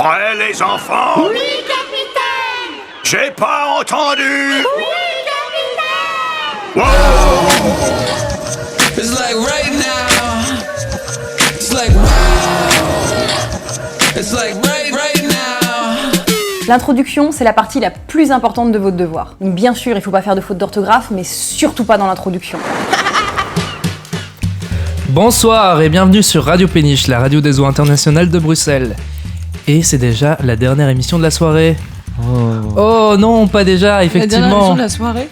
Prêts les enfants? Oui, capitaine! J'ai pas entendu! Oui, capitaine! Wow! It's like right now. It's like wow. It's like right now. L'introduction, c'est la partie la plus importante de votre devoir. Donc bien sûr, il ne faut pas faire de faute d'orthographe, mais surtout pas dans l'introduction. Bonsoir et bienvenue sur Radio Péniche, la radio des eaux internationales de Bruxelles. Et c'est déjà la dernière émission de la soirée. Oh non, pas déjà, effectivement. La dernière émission de la soirée.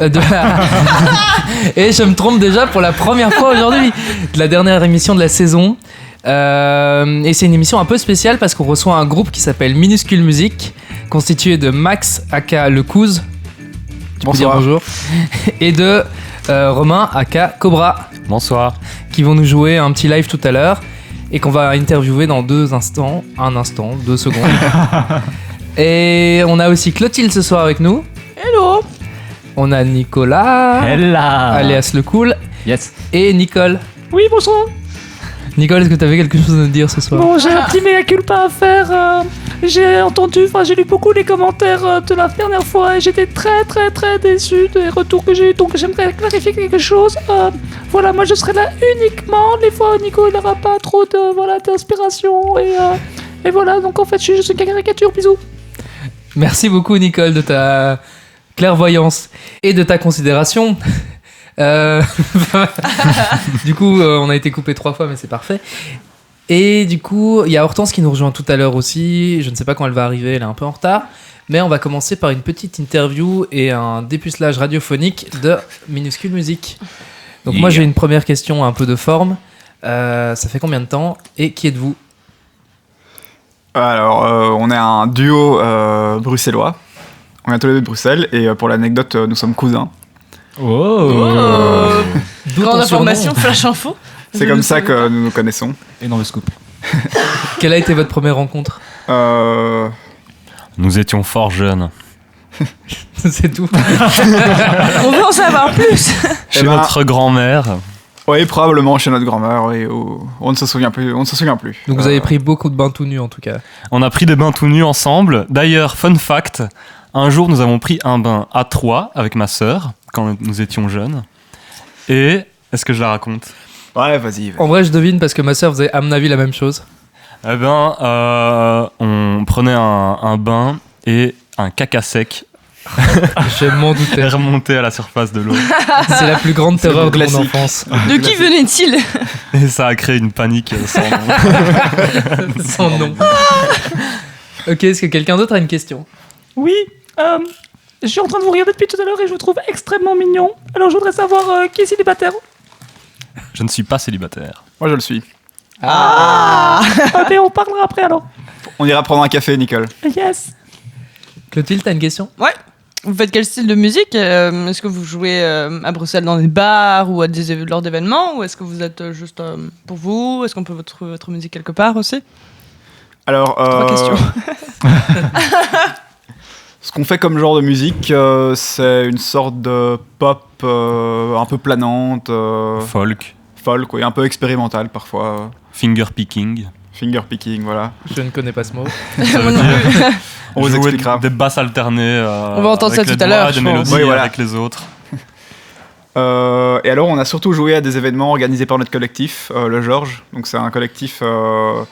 Et je me trompe déjà pour la première fois aujourd'hui. De la dernière émission de la saison. Et c'est une émission un peu spéciale parce qu'on reçoit un groupe qui s'appelle Minuscule Musique, constitué de Max aka Le Couz. Tu peux dire bonjour. Et de Romain aka Cobra. Bonsoir. Qui vont nous jouer un petit live tout à l'heure et qu'on va interviewer dans 2 secondes. Et on a aussi Clotilde ce soir avec nous. Hello. On a Nicolas, alias Le Cool. Yes. Et Nicole. Oui, bonsoir. Nicole, est-ce que tu avais quelque chose à nous dire ce soir? Bon, j'ai un petit mea culpa à faire. J'ai lu beaucoup les commentaires de la dernière fois et j'étais très déçu des retours que j'ai eu. Donc j'aimerais clarifier quelque chose. Voilà, moi je serai là uniquement les fois où Nico il n'aura pas trop d'inspiration. Et voilà, donc en fait je suis juste une caricature. Bisous. Merci beaucoup Nicole de ta clairvoyance et de ta considération. Du coup, on a été coupé 3 fois, mais c'est parfait. Et du coup, il y a Hortense qui nous rejoint tout à l'heure aussi. Je ne sais pas quand elle va arriver, elle est un peu en retard. Mais on va commencer par une petite interview et un dépucelage radiophonique de Minuscule Musique. Donc moi, j'ai une première question un peu de forme. Ça fait combien de temps et qui êtes-vous? Alors, on est un duo bruxellois. On vient tous les deux de Bruxelles et pour l'anecdote, nous sommes cousins. Grande information, flash info. C'est comme ça que nous nous connaissons. Énorme scoop. Quelle a été votre première rencontre? Nous étions fort jeunes. C'est tout. On veut en savoir plus. Chez notre grand-mère. Oui, probablement chez notre grand-mère. Oui, on ne se souvient plus. Donc vous avez pris beaucoup de bains tout nus en tout cas. On a pris des bains tout nus ensemble. D'ailleurs, fun fact, un jour nous avons pris un bain à 3 avec ma sœur quand nous étions jeunes. Et est-ce que je la raconte? Ouais, vas-y. En vrai, je devine parce que ma sœur faisait à mon avis la même chose. Eh ben, on prenait un bain et un caca sec. Je m'en doutais. Remonté à la surface de l'eau. C'est la plus grande terreur de mon enfance. De qui venait-il? Et ça a créé une panique sans nom. Sans nom. Ok, est-ce que quelqu'un d'autre a une question? Oui, je suis en train de vous regarder depuis tout à l'heure et je vous trouve extrêmement mignon. Alors je voudrais savoir qui est célibataire. Je ne suis pas célibataire. Moi, je le suis. Mais on parlera après alors. On ira prendre un café, Nicole. Yes. Clotilde, t'as une question? Ouais. Vous faites quel style de musique? Est-ce que vous jouez à Bruxelles dans des bars ou lors d'événements? Ou est-ce que vous êtes juste pour vous? Est-ce qu'on peut trouver votre musique quelque part aussi? Alors, 3 questions. Ce qu'on fait comme genre de musique, c'est une sorte de pop un peu planante. Folk. Folk, oui, un peu expérimental parfois. Finger picking. Finger picking, voilà. Je ne connais pas ce mot. Ça veut dire On vous jouer expliquera. des basses alternées. On va entendre ça tout à l'heure, Des je pense. mélodies Oui, voilà. avec les autres. Et alors, on a surtout joué à des événements organisés par notre collectif, le Georges. Donc, c'est un collectif. Parle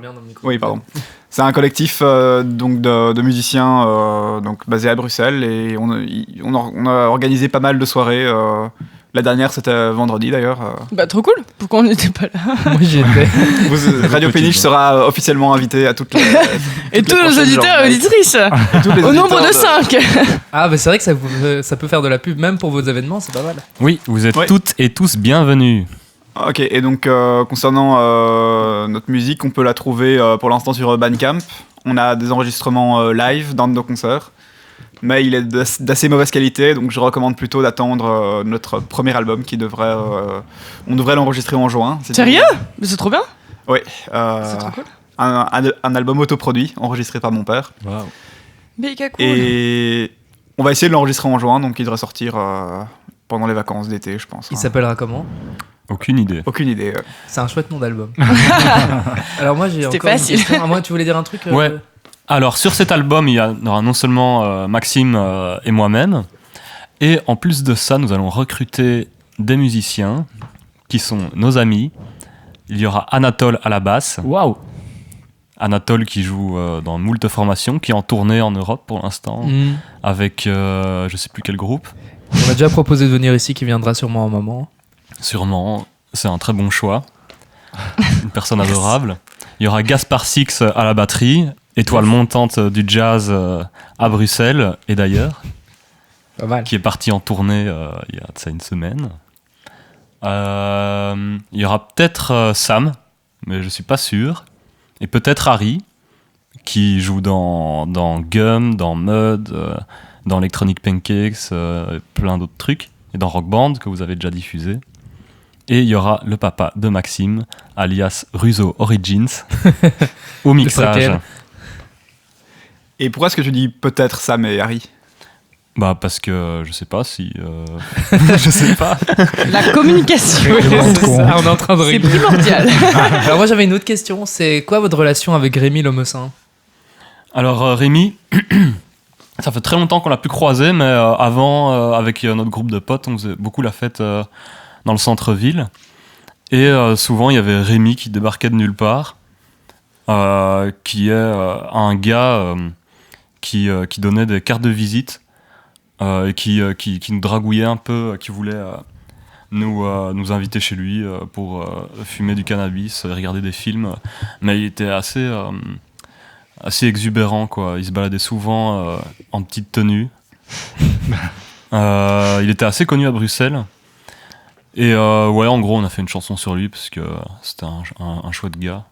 bien dans le micro. Oui, pardon. C'est un collectif donc de musiciens donc basé à Bruxelles et on a organisé pas mal de soirées. La dernière, c'était vendredi d'ailleurs. Bah trop cool. Pourquoi on n'était pas là? Moi j'y étais. Radio Péniche sera officiellement invité à toutes les. Et tous nos auditeurs et auditrices. Au nombre de 5. Ah bah c'est vrai que ça peut faire de la pub même pour vos événements, c'est pas mal. Oui, vous êtes Ouais. toutes et tous bienvenus. Ok, et donc concernant notre musique, on peut la trouver pour l'instant sur Bandcamp. On a des enregistrements live dans nos concerts, mais il est d'assez mauvaise qualité, donc je recommande plutôt d'attendre notre premier album qui devrait... on devrait l'enregistrer en juin. Sérieux? Mais c'est trop bien. Oui. C'est trop cool. Un album autoproduit, enregistré par mon père. Wow. Méga cool. Et on va essayer de l'enregistrer en juin, donc il devrait sortir pendant les vacances d'été, je pense. Il s'appellera comment? Aucune idée. Aucune idée. C'est un chouette nom d'album. Alors moi j'ai C'était encore facile. une question. Ah, moi tu voulais dire un truc Ouais. Alors sur cet album, il y aura non seulement Maxime et moi-même, et en plus de ça, nous allons recruter des musiciens qui sont nos amis. Il y aura Anatole à la basse. Waouh. Anatole qui joue dans moult formations, qui est en tournée en Europe pour l'instant, avec je sais plus quel groupe. On m'a déjà proposé de venir ici, qui viendra sûrement un moment. Sûrement, c'est un très bon choix. Une personne adorable. Il y aura Gaspard Six à la batterie, étoile montante du jazz à Bruxelles et d'ailleurs, Pas mal. qui est parti en tournée il y a de ça une semaine. Il y aura peut-être Sam, mais je suis pas sûr. Et peut-être Harry, qui joue dans Gum, dans Mud, dans Electronic Pancakes, plein d'autres trucs. Et dans Rock Band, que vous avez déjà diffusé. Et il y aura le papa de Maxime, alias Russo Origins, au mixage. Lequel ? Et pourquoi est-ce que tu dis peut-être Sam et Harry? Bah parce que je sais pas si... je sais pas. La communication, C'est ça, on est en train de c'est régler. primordial. Alors moi j'avais une autre question, c'est quoi votre relation avec Rémi Lomessin ? Alors Rémi, ça fait très longtemps qu'on l'a plus croisé, mais avant, avec notre groupe de potes, on faisait beaucoup la fête dans le centre-ville. Et souvent, il y avait Rémi qui débarquait de nulle part, qui est un gars qui donnait des cartes de visite et qui nous dragouillait un peu, qui voulait nous inviter chez lui pour fumer du cannabis, regarder des films. Mais il était assez exubérant, quoi. Il se baladait souvent en petite tenue. Il était assez connu à Bruxelles. Et ouais, en gros, on a fait une chanson sur lui parce que c'était un chouette gars.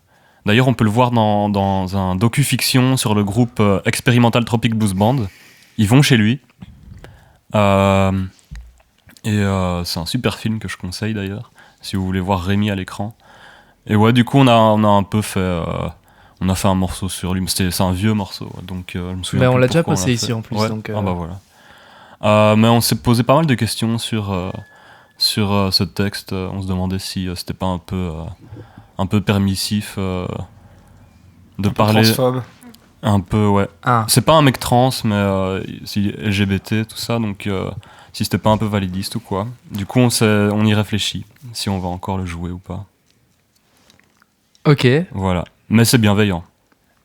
D'ailleurs, on peut le voir dans un docu-fiction sur le groupe Experimental Tropic Blues Band. Ils vont chez lui. C'est un super film que je conseille d'ailleurs, si vous voulez voir Rémi à l'écran. Et ouais, du coup, on a un peu fait... on a fait un morceau sur lui, c'est un vieux morceau, donc je me souviens. Mais on plus l'a déjà pourquoi passé l'a ici fait. en plus, Ouais. donc, Ah bah voilà. Mais on s'est posé pas mal de questions sur ce texte. On se demandait si c'était pas un peu permissif de parler. Transphobe. Un peu, ouais. Ah. C'est pas un mec trans, mais si LGBT, tout ça, donc si c'était pas un peu validiste ou quoi. Du coup, on y réfléchit, si on va encore le jouer ou pas. Ok. Voilà. Mais c'est bienveillant.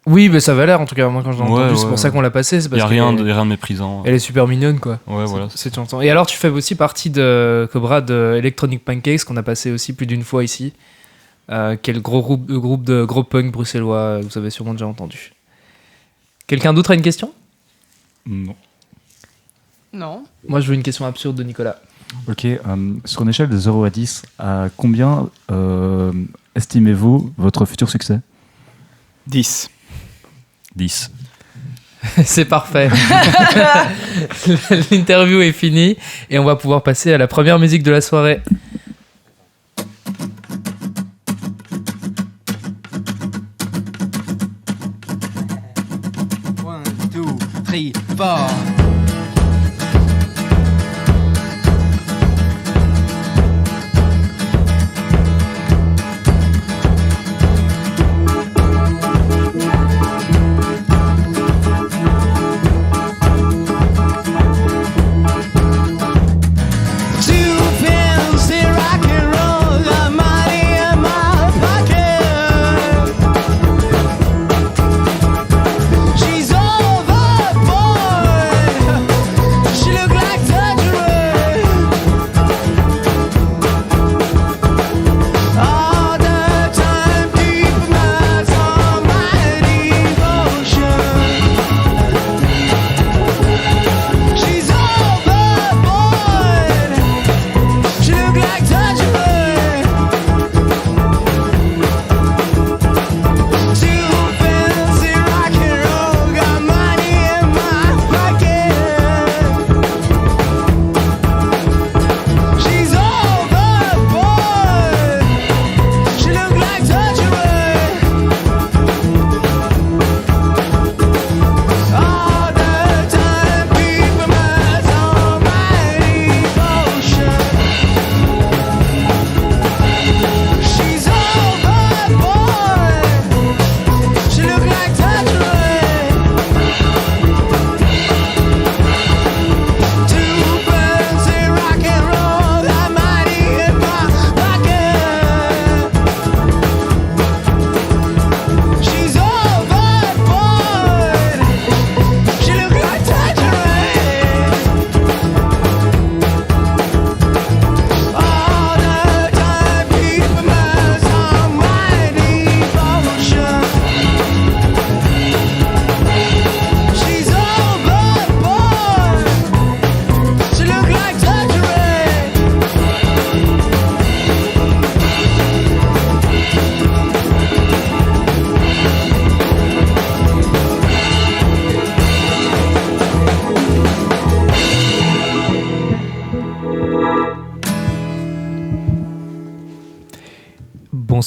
Oui, mais ça va l'air en tout cas, moi quand je l'ai Ouais, entendu, c'est ouais, pour ça qu'on l'a passé. Il y a rien de méprisant. Elle est super mignonne quoi. Ouais, voilà. Cette chanson. Et alors tu fais aussi partie de Cobra de Electronic Pancakes qu'on a passé aussi plus d'une fois ici, qui est le groupe de gros punk bruxellois, vous avez sûrement déjà entendu. Quelqu'un d'autre a une question ? Non. Non. Moi je veux une question absurde de Nicolas. Ok, sur une échelle de 0 à 10, à combien estimez-vous votre futur succès ? 10. 10. C'est parfait. L'interview est finie et on va pouvoir passer à la première musique de la soirée. One, two, three, four. She's overboard.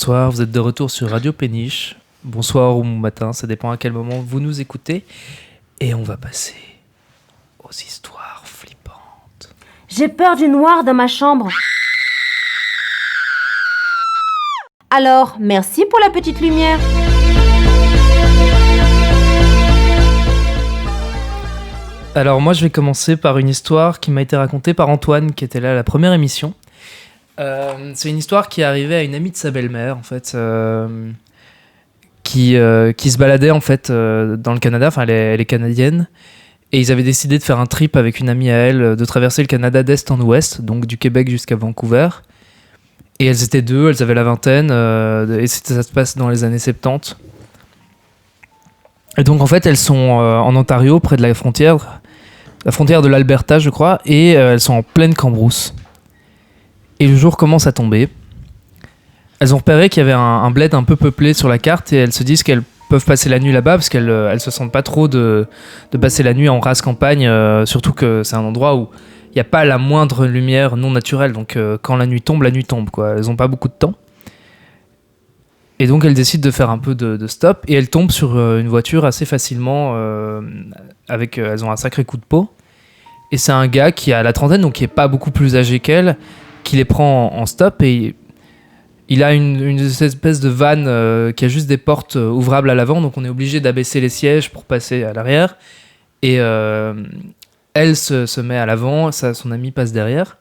bonsoir, vous êtes de retour sur Radio Péniche. Bonsoir ou matin, ça dépend à quel moment vous nous écoutez. Et on va passer aux histoires flippantes. J'ai peur du noir dans ma chambre. Alors, merci pour la petite lumière. Alors moi je vais commencer par une histoire qui m'a été racontée par Antoine qui était là à la première émission. C'est une histoire qui est arrivée à une amie de sa belle-mère en fait, qui se baladait en fait dans le Canada, enfin elle est canadienne, et ils avaient décidé de faire un trip avec une amie à elle, de traverser le Canada d'est en ouest, donc du Québec jusqu'à Vancouver. Et elles étaient deux, elles avaient la vingtaine, et ça se passe dans les années 70. Et donc en fait elles sont en Ontario, près de la frontière de l'Alberta je crois, et elles sont en pleine cambrousse. Et le jour commence à tomber. Elles ont repéré qu'il y avait un bled un peu peuplé sur la carte, et elles se disent qu'elles peuvent passer la nuit là-bas parce qu'elles se sentent pas trop de passer la nuit en rase campagne, surtout que c'est un endroit où il n'y a pas la moindre lumière non naturelle, donc quand la nuit tombe quoi. Elles n'ont pas beaucoup de temps. Et donc elles décident de faire un peu de stop, et elles tombent sur une voiture assez facilement, elles ont un sacré coup de peau. Et c'est un gars qui a la trentaine, donc qui est pas beaucoup plus âgé qu'elle, qui les prend en stop, et il a une espèce de van qui a juste des portes ouvrables à l'avant, donc on est obligé d'abaisser les sièges pour passer à l'arrière. Et elle se met à l'avant, son ami passe derrière.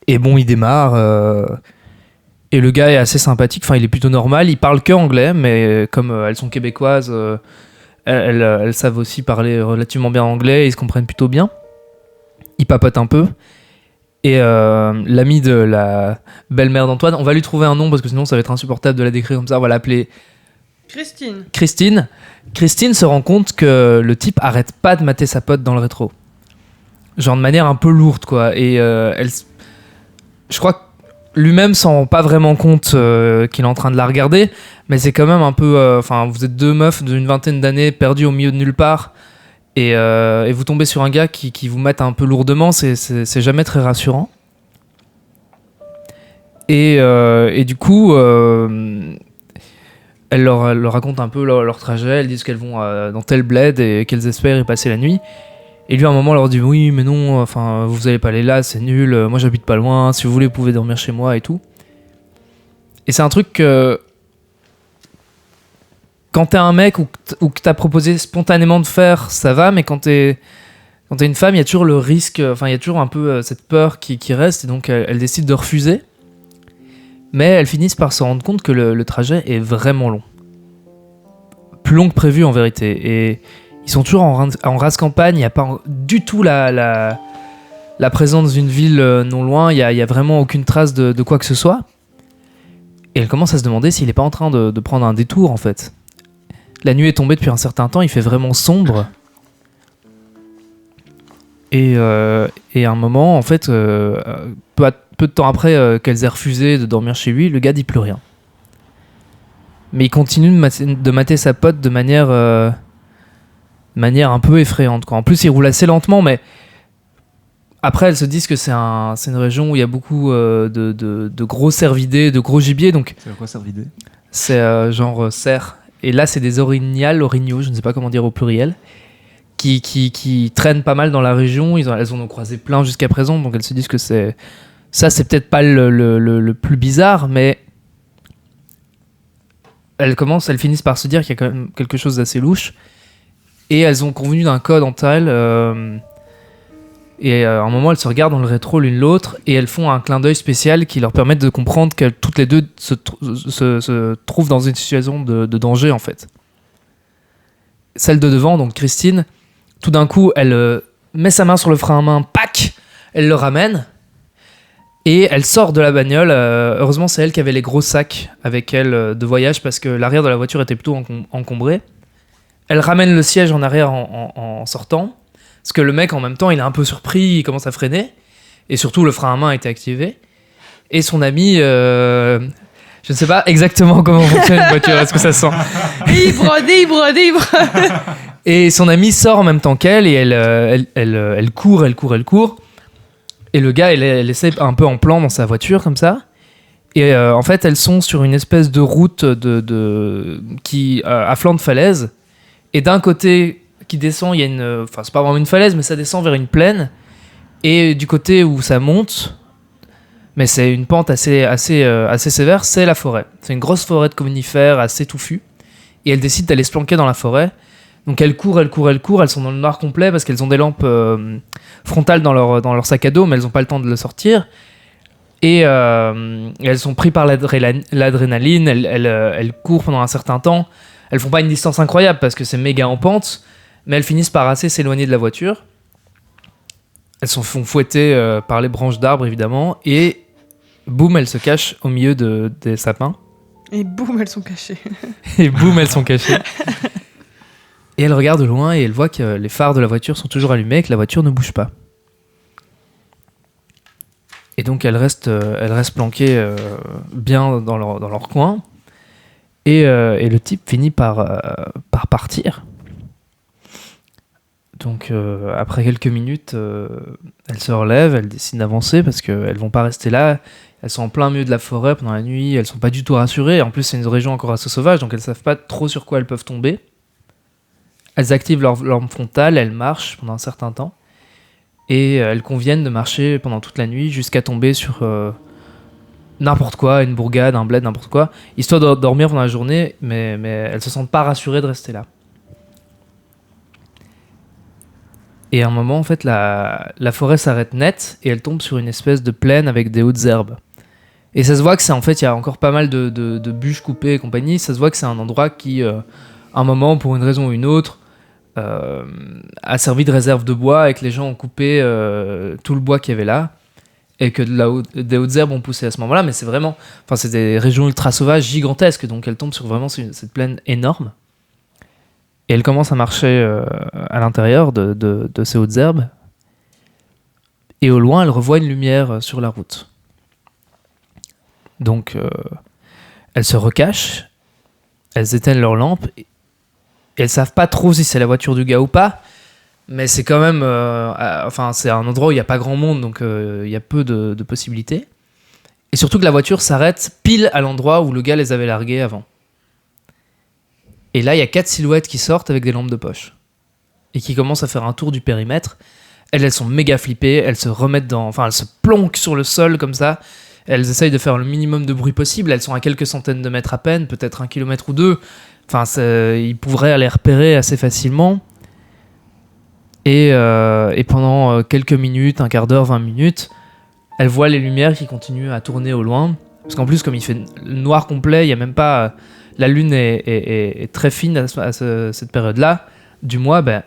Et bon, il démarre... Et le gars est assez sympathique, enfin il est plutôt normal, il parle que anglais, mais comme elles sont québécoises, elles savent aussi parler relativement bien anglais, et ils se comprennent plutôt bien. Il papote un peu. Et l'ami de la belle-mère d'Antoine, on va lui trouver un nom parce que sinon ça va être insupportable de la décrire comme ça, on va l'appeler Christine. Christine se rend compte que le type arrête pas de mater sa pote dans le rétro. Genre de manière un peu lourde quoi, et je crois que lui-même s'en rend pas vraiment compte qu'il est en train de la regarder, mais c'est quand même un peu... vous êtes deux meufs d'une vingtaine d'années perdues au milieu de nulle part, et vous tombez sur un gars qui vous mate un peu lourdement, c'est jamais très rassurant. Et du coup, elle leur raconte un peu leur trajet, elles disent qu'elles vont dans tel bled et qu'elles espèrent y passer la nuit. Et lui à un moment leur dit oui mais non, vous allez pas aller là, c'est nul, moi j'habite pas loin, si vous voulez vous pouvez dormir chez moi et tout. Et c'est un truc que quand t'es un mec ou que t'as proposé spontanément de faire, ça va, mais quand t'es une femme, il y a toujours le risque, il y a toujours un peu cette peur qui reste, et donc elle décide de refuser. Mais elles finissent par se rendre compte que le trajet est vraiment long. Plus long que prévu en vérité, et ils sont toujours en race campagne, il n'y a pas du tout la présence d'une ville non loin, il y a vraiment aucune trace de quoi que ce soit. Et elle commence à se demander s'il n'est pas en train de prendre un détour en fait. La nuit est tombée depuis un certain temps, il fait vraiment sombre. Et à un moment, en fait, peu de temps après qu'elles aient refusé de dormir chez lui, le gars dit plus rien. Mais il continue de mater sa pote de manière un peu effrayante, quoi. En plus, il roule assez lentement, mais après, elles se disent que c'est une région où il y a beaucoup de gros cervidés, de gros gibiers. Donc, c'est quoi cervidés ? C'est genre cerf. Et là, c'est des orignaux, je ne sais pas comment dire au pluriel, qui traînent pas mal dans la région. Elles en ont croisé plein jusqu'à présent, donc elles se disent que c'est peut-être pas le plus bizarre, mais elles finissent par se dire qu'il y a quand même quelque chose d'assez louche. Et elles ont convenu d'un code entre elles. Et à un moment, elles se regardent dans le rétro l'une l'autre et elles font un clin d'œil spécial qui leur permet de comprendre qu'elles toutes les deux se trouvent dans une situation de danger en fait. Celle de devant, donc Christine, tout d'un coup, elle met sa main sur le frein à main, pac, elle le ramène et elle sort de la bagnole. Heureusement, c'est elle qui avait les gros sacs avec elle de voyage parce que l'arrière de la voiture était plutôt encombré. Elle ramène le siège en arrière en sortant. Parce que le mec, en même temps, il est un peu surpris, il commence à freiner. Et surtout, le frein à main a été activé. Et son ami, je ne sais pas exactement comment fonctionne une voiture, est-ce que ça sent ? Il brode. Et son ami sort en même temps qu'elle, et elle court. Et le gars, elle essaie un peu en plan dans sa voiture, comme ça. Et en fait, elles sont sur une espèce de route qui à flanc de falaise. Et d'un côté qui descend, il y a une... Enfin, c'est pas vraiment une falaise, mais ça descend vers une plaine. Et du côté où ça monte, mais c'est une pente assez sévère, c'est la forêt. C'est une grosse forêt de conifères assez touffue. Et elles décident d'aller se planquer dans la forêt. Donc elles courent. Elles sont dans le noir complet parce qu'elles ont des lampes frontales dans leur sac à dos, mais elles n'ont pas le temps de le sortir. Et elles sont prises par l'adrénaline, elles courent pendant un certain temps. Elles font pas une distance incroyable parce que c'est méga en pente, mais elles finissent par assez s'éloigner de la voiture. Elles se font fouetter par les branches d'arbres, évidemment, et boum, elles se cachent au milieu des sapins. Et boum, elles sont cachées. Et boum, elles sont cachées. Et elles regardent de loin et elles voient que les phares de la voiture sont toujours allumés et que la voiture ne bouge pas. Et donc elles restent planquées bien dans leur coin. Et le type finit par partir. Donc après quelques minutes, elles se relèvent, elles décident d'avancer parce qu'elles vont pas rester là. Elles sont en plein milieu de la forêt pendant la nuit, elles sont pas du tout rassurées. En plus, c'est une région encore assez sauvage, donc elles savent pas trop sur quoi elles peuvent tomber. Elles activent leur lampe frontale, elles marchent pendant un certain temps. Et elles conviennent de marcher pendant toute la nuit jusqu'à tomber sur n'importe quoi, une bourgade, un bled, n'importe quoi, histoire de dormir pendant la journée, mais elles se sentent pas rassurées de rester là. Et à un moment, en fait, la forêt s'arrête net et elle tombe sur une espèce de plaine avec des hautes herbes. Et ça se voit que c'est, en fait, il y a encore pas mal de bûches coupées et compagnie. Ça se voit que c'est un endroit qui, à un moment, pour une raison ou une autre, a servi de réserve de bois et que les gens ont coupé tout le bois qu'il y avait là et que des hautes herbes ont poussé à ce moment-là. Mais c'est vraiment... Enfin, c'est des régions ultra sauvages gigantesques, donc elles tombent sur vraiment cette plaine énorme. Et elle commence à marcher à l'intérieur de ces hautes herbes. Et au loin, elle revoit une lumière sur la route. Donc, elles se recachent, elles éteignent leur lampe, et elles savent pas trop si c'est la voiture du gars ou pas, mais c'est quand même... c'est un endroit où il n'y a pas grand monde, donc il y a peu de possibilités. Et surtout que la voiture s'arrête pile à l'endroit où le gars les avait largués avant. Et là, il y a 4 silhouettes qui sortent avec des lampes de poche. Et qui commencent à faire un tour du périmètre. Elles sont méga flippées, elles se remettent elles se plonquent sur le sol comme ça. Elles essayent de faire le minimum de bruit possible. Elles sont à quelques centaines de mètres à peine, peut-être 1 kilomètre ou 2. Ils pourraient les repérer assez facilement. Et pendant quelques minutes, un quart d'heure, 20 minutes, elles voient les lumières qui continuent à tourner au loin. Parce qu'en plus, comme il fait noir complet, il n'y a même pas... La lune est très fine à cette période-là du mois. Il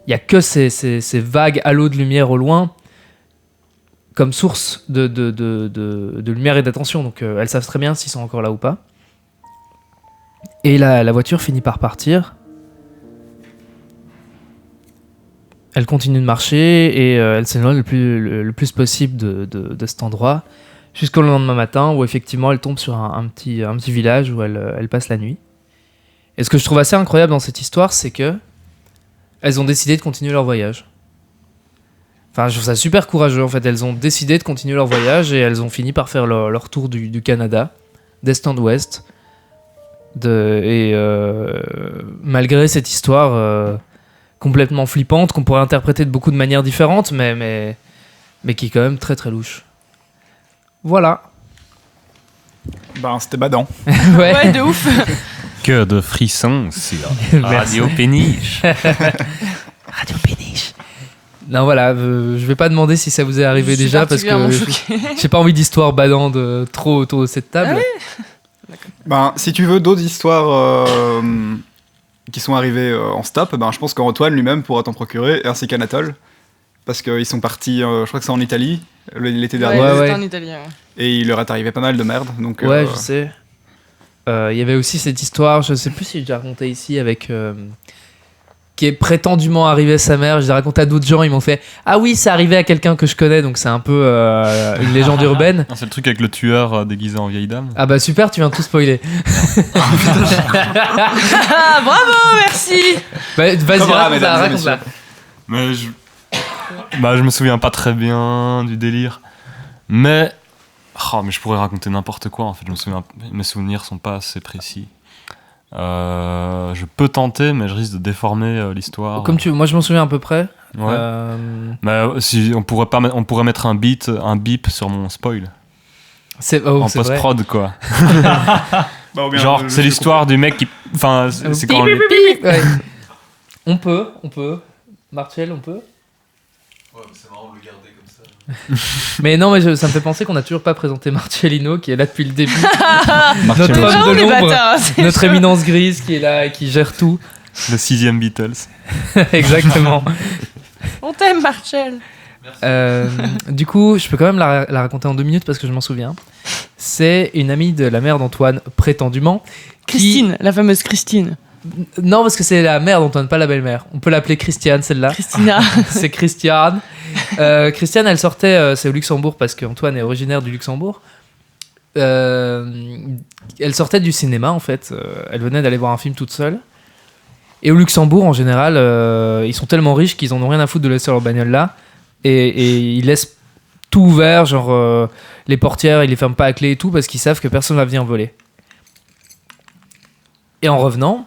n'y a que ces vagues halos de lumière au loin comme source de lumière et d'attention. Donc elles savent très bien s'ils sont encore là ou pas. Et la voiture finit par partir. Elle continue de marcher et elle s'éloigne le plus possible de cet endroit. Jusqu'au lendemain matin où effectivement elle tombe sur un petit village où elle passe la nuit. Et ce que je trouve assez incroyable dans cette histoire, c'est que elles ont décidé de continuer leur voyage. Enfin, je trouve ça super courageux en fait. Elles ont décidé de continuer leur voyage et elles ont fini par faire leur tour du Canada, d'est en ouest. Malgré cette histoire complètement flippante qu'on pourrait interpréter de beaucoup de manières différentes, mais qui est quand même très très louche. Voilà. C'était badant. Ouais, de ouf. Que de frissons sur Radio Péniche. Radio Péniche. Non, voilà, je vais pas demander si ça vous est arrivé déjà parce que j'ai pas envie d'histoires badantes trop autour de cette table. Ah oui. Si tu veux d'autres histoires qui sont arrivées en stop, je pense qu'Antoine lui-même pourra t'en procurer, ainsi qu'Anatole. Parce qu'ils sont partis, je crois que c'est en Italie, l'été dernier. Ouais, c'était en Italie. Ouais. Et il leur est arrivé pas mal de merde. Donc, ouais, je sais. Il y avait aussi cette histoire, je sais plus si j'ai déjà raconté ici, avec qui est prétendument arrivé à sa mère. Je l'ai raconté à d'autres gens, ils m'ont fait « Ah oui, c'est arrivé à quelqu'un que je connais » donc c'est un peu une légende urbaine. C'est le truc avec le tueur déguisé en vieille dame. Ah bah super, tu viens de tout spoiler. Bravo, merci. Vas-y, raconte-la. Mais je me souviens pas très bien du délire. Mais Oh, mais je pourrais raconter n'importe quoi, en fait. Mes souvenirs sont pas assez précis. Je peux tenter, mais je risque de déformer l'histoire. Comme tu veux, moi je m'en souviens à peu près. Ouais. Mais si on pourrait mettre un bip sur mon spoil. C'est en c'est post-prod, quoi. Bah, ou bien, Genre, c'est l'histoire du mec qui. Enfin, c'est quand. Ouais. On peut. Martial, on peut. Ouais, mais c'est marrant de le garder comme ça. Mais non, mais ça me fait penser qu'on n'a toujours pas présenté Marcellino qui est là depuis le début. Marcello. Notre homme de Les l'ombre, bâtards, c'est notre chaud. éminence grise qui est là et qui gère tout. Le 6ème Beatles. Exactement. On t'aime, Marcel. Du coup, je peux quand même la raconter en 2 minutes parce que je m'en souviens. C'est une amie de la mère d'Antoine, prétendument. Christine, la fameuse Christine. Non, parce que c'est la mère d'Antoine, pas la belle-mère. On peut l'appeler Christiane, celle-là. Christina. C'est Christiane. Christiane, elle sortait, c'est au Luxembourg parce qu'Antoine est originaire du Luxembourg. Elle sortait du cinéma, en fait. Elle venait d'aller voir un film toute seule. Et au Luxembourg, en général, ils sont tellement riches qu'ils en ont rien à foutre de laisser leur bagnole là. Et ils laissent tout ouvert, genre les portières, ils les ferment pas à clé et tout, parce qu'ils savent que personne va venir voler. Et en revenant,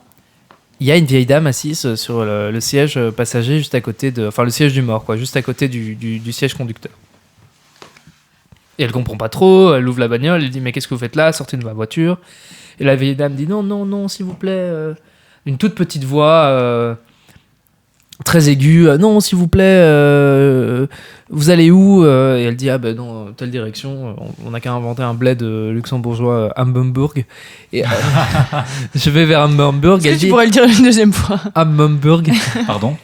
il y a une vieille dame assise sur le siège passager, juste à côté de... Enfin, le siège du mort, quoi, juste à côté du siège conducteur. Et elle comprend pas trop, elle ouvre la bagnole, elle dit « Mais qu'est-ce que vous faites là? Sortez de ma voiture. » Et la vieille dame dit « Non, non, non, s'il vous plaît. » Une toute petite voix... très aiguë, non s'il vous plaît, vous allez où? Et elle dit ah ben non, telle direction, on n'a qu'à inventer un bled luxembourgeois, Hamburg, et je vais vers Hamburg. Est-ce que tu pourrais le dire une deuxième fois? Hamburg. Pardon?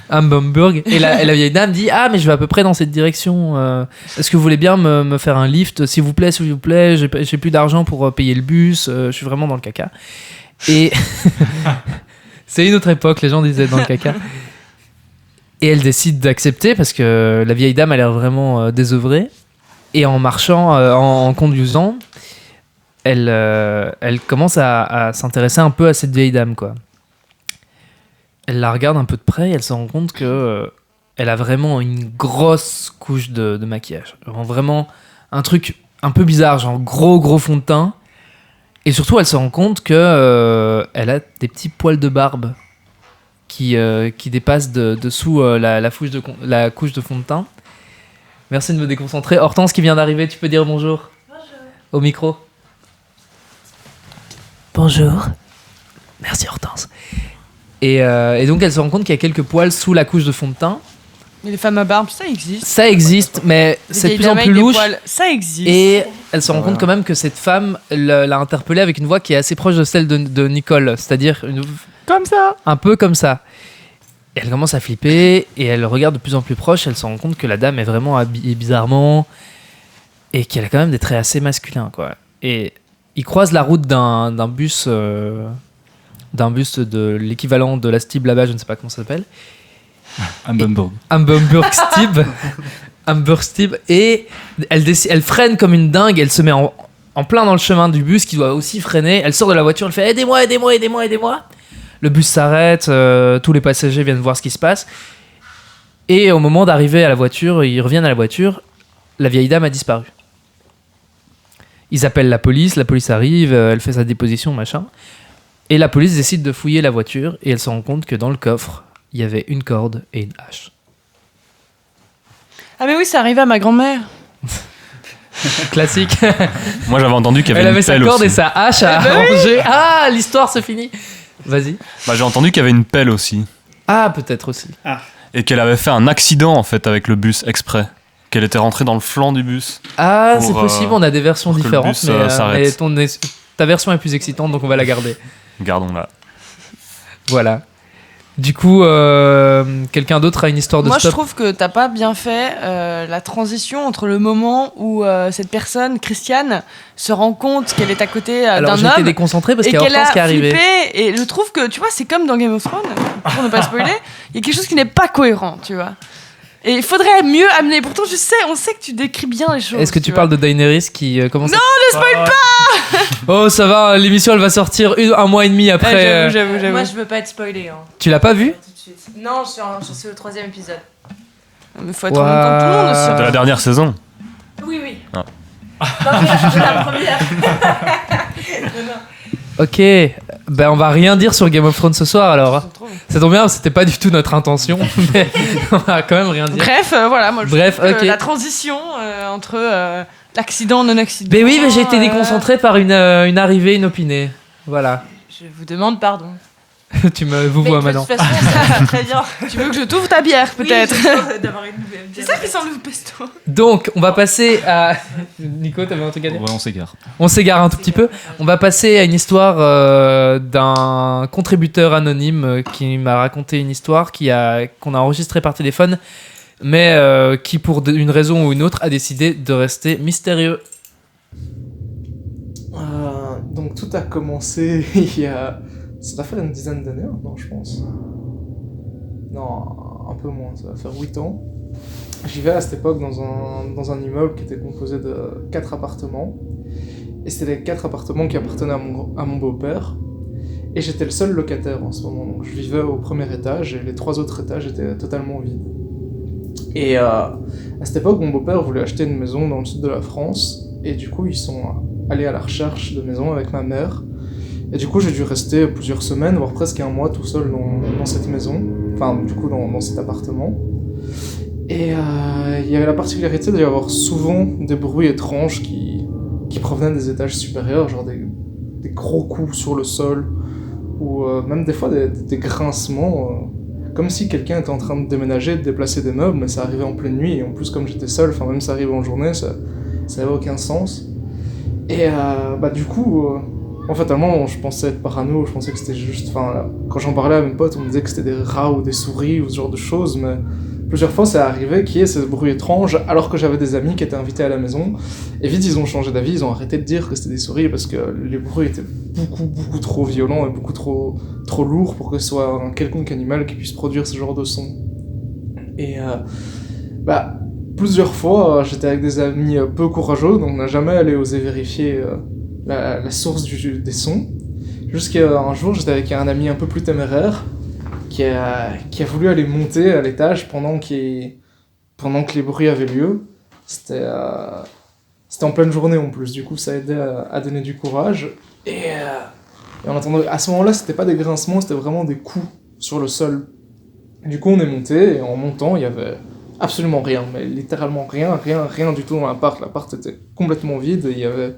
Hamburg. Et la vieille dame dit ah mais je vais à peu près dans cette direction, est-ce que vous voulez bien me faire un lift s'il vous plaît, j'ai plus d'argent pour payer le bus, je suis vraiment dans le caca. Et c'est une autre époque, les gens disaient dans le caca. Et elle décide d'accepter parce que la vieille dame a l'air vraiment désœuvrée. Et en marchant, en conduisant, elle commence à s'intéresser un peu à cette vieille dame, quoi. Elle la regarde un peu de près et elle se rend compte que elle a vraiment une grosse couche de maquillage. Vraiment un truc un peu bizarre, genre gros fond de teint. Et surtout, elle se rend compte que elle a des petits poils de barbe qui dépassent dessous la couche de fond de teint. Merci de me déconcentrer. Hortense qui vient d'arriver, tu peux dire bonjour? Bonjour. Au micro. Bonjour. Merci Hortense. Et donc elle se rend compte qu'il y a quelques poils sous la couche de fond de teint. Mais les femmes à barbe, ça existe. Ça existe, mais c'est de plus en plus louche. Ça existe. Et elle se rend compte quand même que cette femme l'a interpellée avec une voix qui est assez proche de celle de Nicole, c'est-à-dire Comme ça. un peu comme ça. Et elle commence à flipper et elle regarde de plus en plus proche. Elle se rend compte que la dame est vraiment habillée bizarrement et qu'elle a quand même des traits assez masculins, quoi. Et ils croisent la route d'un bus de l'équivalent de la Stib là-bas, je ne sais pas comment ça s'appelle. Hamburg. Hamburg Stib. Et elle freine comme une dingue. Elle se met en plein dans le chemin du bus qui doit aussi freiner. Elle sort de la voiture, elle fait aidez-moi. Le bus s'arrête, tous les passagers viennent voir ce qui se passe. Et au moment d'arriver à la voiture, ils reviennent à la voiture, la vieille dame a disparu. Ils appellent la police arrive, elle fait sa déposition, machin. Et la police décide de fouiller la voiture et elle se rend compte que dans le coffre, il y avait une corde et une hache. Ah mais oui, ça arrivait à ma grand-mère. Classique. Moi j'avais entendu qu'il y avait Elle une avait sa pelle corde aussi. et sa hache à ranger. Ah, l'histoire se finit. Vas-y. Bah, j'ai entendu qu'il y avait une pelle aussi. Ah, peut-être aussi. Et qu'elle avait fait un accident en fait avec le bus exprès. Qu'elle était rentrée dans le flanc du bus. Ah, Pour, c'est possible, on a des versions pour que le différentes, bus, mais s'arrête. ta version est plus excitante, donc on va la garder. Gardons-la. Voilà. Du coup, quelqu'un d'autre a une histoire de Moi, stop? je trouve que t'as pas bien fait la transition entre le moment où cette personne, Christiane, se rend compte qu'elle est à côté Alors, d'un j'étais homme déconcentré parce et qu'il y a qu'elle Hortense a qui est arrivée. flippé. Et je trouve que, tu vois, c'est comme dans Game of Thrones, pour ne pas spoiler, il y a quelque chose qui n'est pas cohérent, tu vois. Et il faudrait mieux amener. Pourtant, on sait que tu décris bien les choses. Est-ce que tu vois. parles de Daenerys qui commence Non, ne spoil pas. Oh, ça va, l'émission elle va sortir un mois et demi après. J'avoue. Moi, je veux pas être spoilé. Hein. Tu l'as pas vu? Tout de suite. Non, je suis au 3e épisode. Mais faut être en même temps que tout le monde aussi. De la dernière saison. Oui. Ah. Non, mais la première. Non, non. Ok, ben on va rien dire sur Game of Thrones ce soir alors. Ça tombe bien, c'était pas du tout notre intention, mais on va quand même rien dire. Bref, voilà, moi je Bref, trouve que ok. la transition entre l'accident, non-accident. Ben oui, mais j'ai été déconcentré par une arrivée inopinée. Voilà. Je vous demande pardon. Tu me vous vois De maintenant. toute façon, ça va très bien. Tu veux que je t'ouvre ta bière, peut-être? Oui, d'avoir une nouvelle C'est ça qui sent le pesto. Donc, on va passer à. Nico, t'avais un truc à dire? Ouais, on s'égare. On s'égare un tout petit peu. On va passer à une histoire d'un contributeur anonyme qui m'a raconté une histoire qu'on a enregistrée par téléphone, mais qui, pour une raison ou une autre, a décidé de rester mystérieux. Donc tout a commencé il y a... Ça va faire une dizaine d'années maintenant, je pense. Non, un peu moins, ça va faire 8 ans. J'y vais à cette époque dans un immeuble qui était composé de 4 appartements. Et c'était les 4 appartements qui appartenaient à mon beau-père. Et j'étais le seul locataire en ce moment. Donc je vivais au premier étage et les 3 autres étages étaient totalement vides. Et à cette époque, mon beau-père voulait acheter une maison dans le sud de la France. Et du coup, ils sont allés à la recherche de maison avec ma mère. Et du coup, j'ai dû rester plusieurs semaines, voire presque un mois tout seul dans cette maison. Enfin, du coup, dans cet appartement. Et il y avait la particularité d'y avoir souvent des bruits étranges qui provenaient des étages supérieurs, genre des gros coups sur le sol, ou même des fois des grincements, comme si quelqu'un était en train de déménager, de déplacer des meubles, mais ça arrivait en pleine nuit, et en plus comme j'étais seul, enfin même ça arrivait en journée, ça n'avait aucun sens. Et du coup, fatalement, je pensais être parano, je pensais que c'était juste... Enfin, là, quand j'en parlais à mes potes, on me disait que c'était des rats ou des souris ou ce genre de choses, mais plusieurs fois, c'est arrivé qu'il y ait ces bruits étranges, alors que j'avais des amis qui étaient invités à la maison, et vite, ils ont changé d'avis, ils ont arrêté de dire que c'était des souris, parce que les bruits étaient beaucoup trop violents et beaucoup trop lourds pour que ce soit un quelconque animal qui puisse produire ce genre de son. Et plusieurs fois, j'étais avec des amis peu courageux, donc on n'a jamais allé oser vérifier la source des sons. Jusqu'à un jour, j'étais avec un ami un peu plus téméraire qui a voulu aller monter à l'étage pendant que les bruits avaient lieu. C'était en pleine journée en plus, du coup ça aidait à donner du courage. Et en attendant, à ce moment-là, c'était pas des grincements, c'était vraiment des coups sur le sol. Du coup, on est monté, et en montant, il y avait absolument rien, mais littéralement rien du tout dans l'appart. L'appart était complètement vide, et il y avait...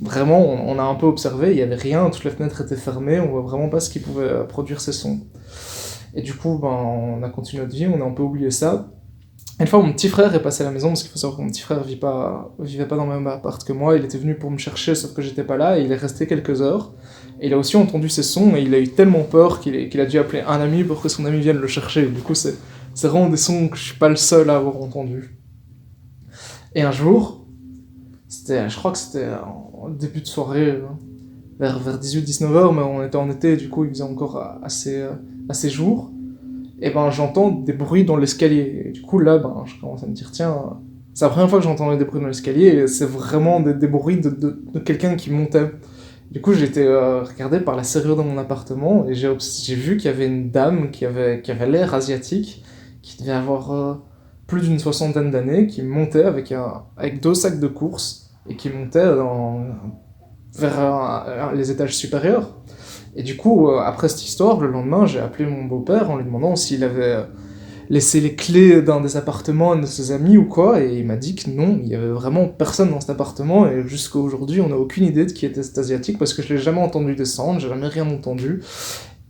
Vraiment, on a un peu observé, il y avait rien, toutes les fenêtres étaient fermées, on voit vraiment pas ce qui pouvait produire ces sons. Et du coup, on a continué notre vie, on a un peu oublié ça. Une fois, mon petit frère est passé à la maison, parce qu'il faut savoir que mon petit frère vivait pas dans le même appart que moi, il était venu pour me chercher, sauf que j'étais pas là, et il est resté quelques heures. Et il a aussi entendu ces sons, et il a eu tellement peur qu'il a dû appeler un ami pour que son ami vienne le chercher. Du coup, c'est vraiment des sons que je suis pas le seul à avoir entendus. Et un jour, je crois que c'était en début de soirée, vers 18-19h, mais on était en été, du coup il faisait encore assez jour. Et j'entends des bruits dans l'escalier. Et du coup là, je commence à me dire, tiens, c'est la première fois que j'entendais des bruits dans l'escalier, et c'est vraiment des bruits de quelqu'un qui montait. Du coup j'ai été regardé par la serrure de mon appartement, et j'ai vu qu'il y avait une dame qui avait l'air asiatique, qui devait avoir plus d'une 60aine d'années, qui montait avec 2 sacs de courses, et qui montait vers les étages supérieurs. Et du coup, après cette histoire, le lendemain, j'ai appelé mon beau-père en lui demandant s'il avait laissé les clés d'un des appartements à un de ses amis ou quoi, et il m'a dit que non, il y avait vraiment personne dans cet appartement, et jusqu'à aujourd'hui, on n'a aucune idée de qui était cet asiatique, parce que je l'ai jamais entendu descendre, j'ai jamais rien entendu,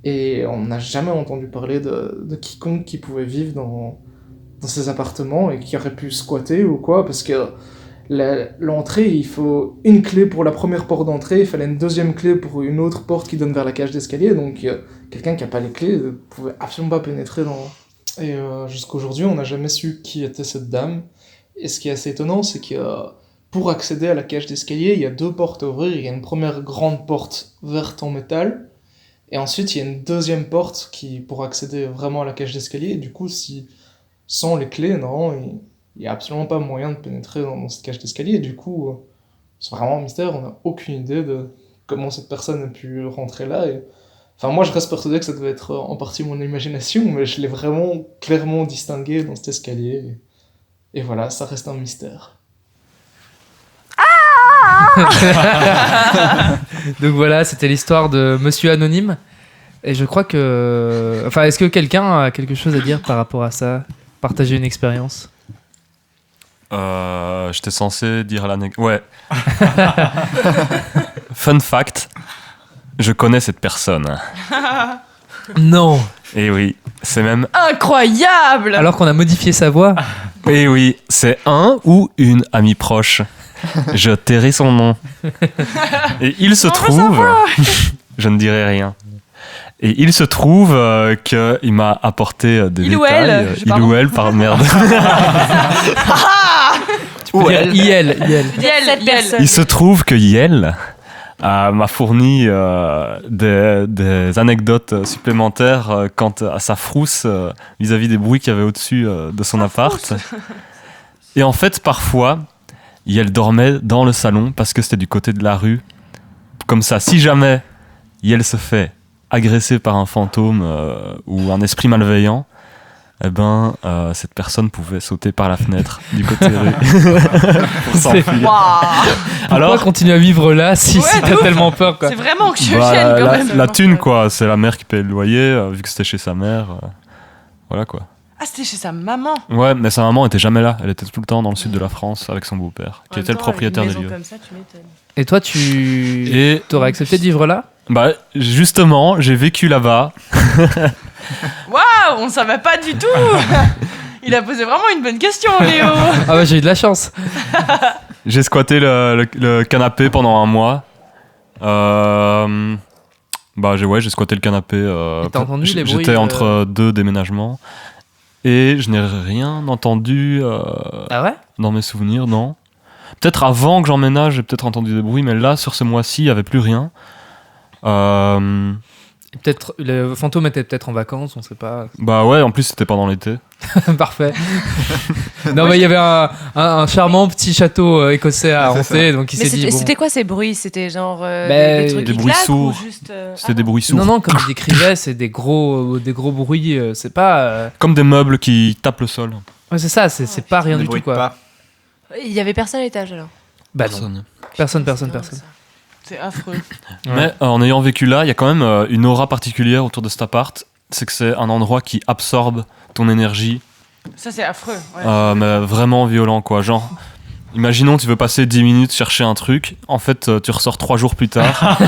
et on n'a jamais entendu parler de quiconque qui pouvait vivre dans ces appartements, et qui aurait pu squatter ou quoi, parce que l'entrée, il faut une clé pour la première porte d'entrée, il fallait une deuxième clé pour une autre porte qui donne vers la cage d'escalier, donc quelqu'un qui n'a pas les clés ne pouvait absolument pas pénétrer dans... Et jusqu'à aujourd'hui, on n'a jamais su qui était cette dame, et ce qui est assez étonnant, c'est que pour accéder à la cage d'escalier, il y a 2 portes à ouvrir, il y a une première grande porte verte en métal, et ensuite il y a une deuxième porte pour accéder vraiment à la cage d'escalier, et du coup, sans les clés, non, il n'y a absolument pas moyen de pénétrer dans cette cage d'escalier, et du coup, c'est vraiment un mystère, on n'a aucune idée de comment cette personne a pu rentrer là, et... Enfin, moi, je reste persuadé que ça devait être en partie mon imagination, mais je l'ai vraiment clairement distingué dans cet escalier, et voilà, ça reste un mystère. Donc voilà, c'était l'histoire de Monsieur Anonyme. Et je crois que... Enfin, est-ce que quelqu'un a quelque chose à dire par rapport à ça? Partager une expérience? J'étais censé dire l'anecdote. Ouais. Fun fact, je connais cette personne. Non. Et oui, c'est même... Incroyable. Alors qu'on a modifié sa voix. Et oui, c'est un ou une amie proche. Je tairai son nom. Et il se trouve... Je ne dirai rien. Et il se trouve qu'il m'a apporté des Il ou détails. elle, Il ou elle, par merde. Tu peux dire IL. Cette personne. Il se trouve que Yel m'a fourni des anecdotes supplémentaires quant à sa frousse vis-à-vis des bruits qu'il y avait au-dessus de son appart. Et en fait, parfois, Yel dormait dans le salon parce que c'était du côté de la rue. Comme ça, si jamais Yel se fait agresser par un fantôme ou un esprit malveillant, eh ben, cette personne pouvait sauter par la fenêtre du côté rue pour s'enfuir. Alors, continuer à vivre là si t'as tellement peur, quoi. C'est vraiment anxiogène quand même. La thune, quoi. C'est la mère qui paye le loyer, vu que c'était chez sa mère. Voilà, quoi. Ah, c'était chez sa maman. Ouais, mais sa maman était jamais là. Elle était tout le temps dans le sud de la France avec son beau-père, qui était le propriétaire des lieux. Comme ça, tu m'étonnes. Et toi, t'aurais accepté de vivre là? Bah, justement, j'ai vécu là-bas. Waouh, on savait pas du tout. Il a posé vraiment une bonne question, Léo. Ah bah j'ai eu de la chance. J'ai squatté le canapé pendant un mois. Bah j'ai squatté le canapé. Et t'as entendu les bruits? J'étais entre deux déménagements et je n'ai rien entendu. Ah ouais? Dans mes souvenirs, non. Peut-être avant que j'emménage, j'ai peut-être entendu des bruits, mais là, sur ce mois-ci, il n'y avait plus rien. Peut-être le fantôme était peut-être en vacances, on sait pas. Bah ouais, en plus c'était pendant l'été. Parfait. Non mais il y avait un charmant petit château écossais à hanter, donc il s'est dit bon. C'était quoi ces bruits? C'était genre Mais des trucs des qui bruits claquent sourds. ou juste C'était des bruits sourds. Non, comme je décrivais, c'est des gros bruits, c'est pas... Comme des meubles qui tapent le sol. Ouais, c'est ça, c'est pas rien du tout, quoi. Il y avait personne à l'étage alors? Bah non. Personne. C'est affreux. Mais en ayant vécu là, il y a quand même une aura particulière autour de cet appart. C'est que c'est un endroit qui absorbe ton énergie. Ça, c'est affreux. Ouais. Mais vraiment violent, quoi. Genre, imaginons, tu veux passer 10 minutes chercher un truc. En fait, tu ressors 3 jours plus tard.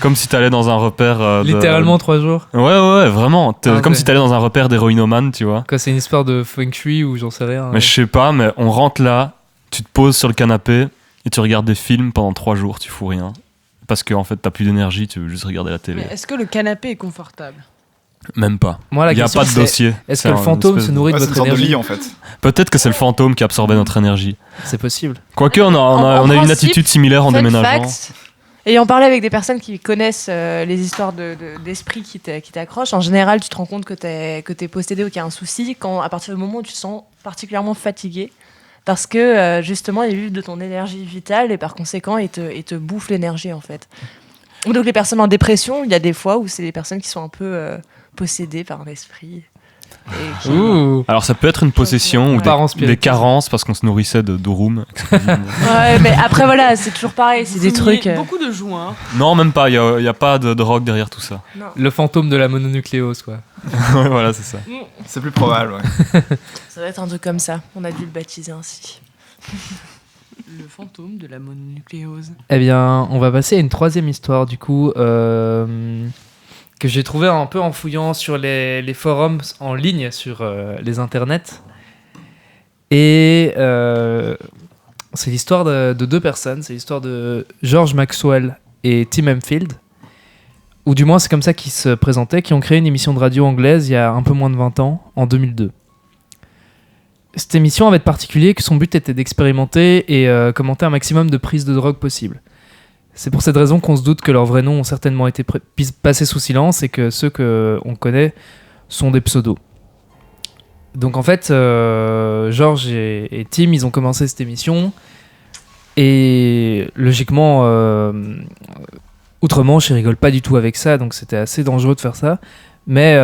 Comme si t'allais dans un repère. Littéralement 3 jours. Ouais, vraiment. Comme si t'allais dans un repère d'héroïnomane, tu vois. Quoi, c'est une histoire de feng shui ou j'en sais rien. Mais je sais pas, mais on rentre là, tu te poses sur le canapé et tu regardes des films pendant 3 jours, tu fous rien. Parce qu'en fait, t'as plus d'énergie, tu veux juste regarder la télé. Mais est-ce que le canapé est confortable? Même pas. Moi, il n'y a pas de dossier. Est-ce que le fantôme se nourrit de votre énergie? lit, en fait. Peut-être que c'est le fantôme qui absorbait notre énergie. C'est possible. Quoique, on a eu une attitude similaire en déménageant. Ayant parlé avec des personnes qui connaissent les histoires d'esprit qui t'accrochent, en général, tu te rends compte que t'es possédé ou qu'il y a un souci à partir du moment où tu te sens particulièrement fatigué. Parce que justement, il vivent de ton énergie vitale et par conséquent, ils te bouffent l'énergie en fait. Donc les personnes en dépression, il y a des fois où c'est des personnes qui sont un peu possédées par un esprit. Alors ça peut être une possession ou des carences parce qu'on se nourrissait de Durum. Ouais, mais après voilà, c'est toujours pareil, c'est des trucs. Beaucoup de joints. Non, même pas, il n'y a pas de drogue derrière tout ça. Non. Le fantôme de la mononucléose, quoi. Ouais, voilà, c'est ça. C'est plus probable, ouais. Ça doit être un truc comme ça, on a dû le baptiser ainsi. Le fantôme de la mononucléose. Eh bien, on va passer à une troisième histoire, du coup, que j'ai trouvé un peu en fouillant sur les forums en ligne, sur les internets. Et c'est l'histoire de deux personnes. C'est l'histoire de George Maxwell et Tim Hempfield. Ou du moins, c'est comme ça qu'ils se présentaient, qui ont créé une émission de radio anglaise il y a un peu moins de 20 ans, en 2002. Cette émission avait de particulier que son but était d'expérimenter et commenter un maximum de prises de drogue possibles. C'est pour cette raison qu'on se doute que leurs vrais noms ont certainement été passés sous silence et que ceux qu'on connaît sont des pseudos. Donc en fait, George et Tim, ils ont commencé cette émission et logiquement, outre-Manche, ils rigolent pas du tout avec ça, donc c'était assez dangereux de faire ça. Mais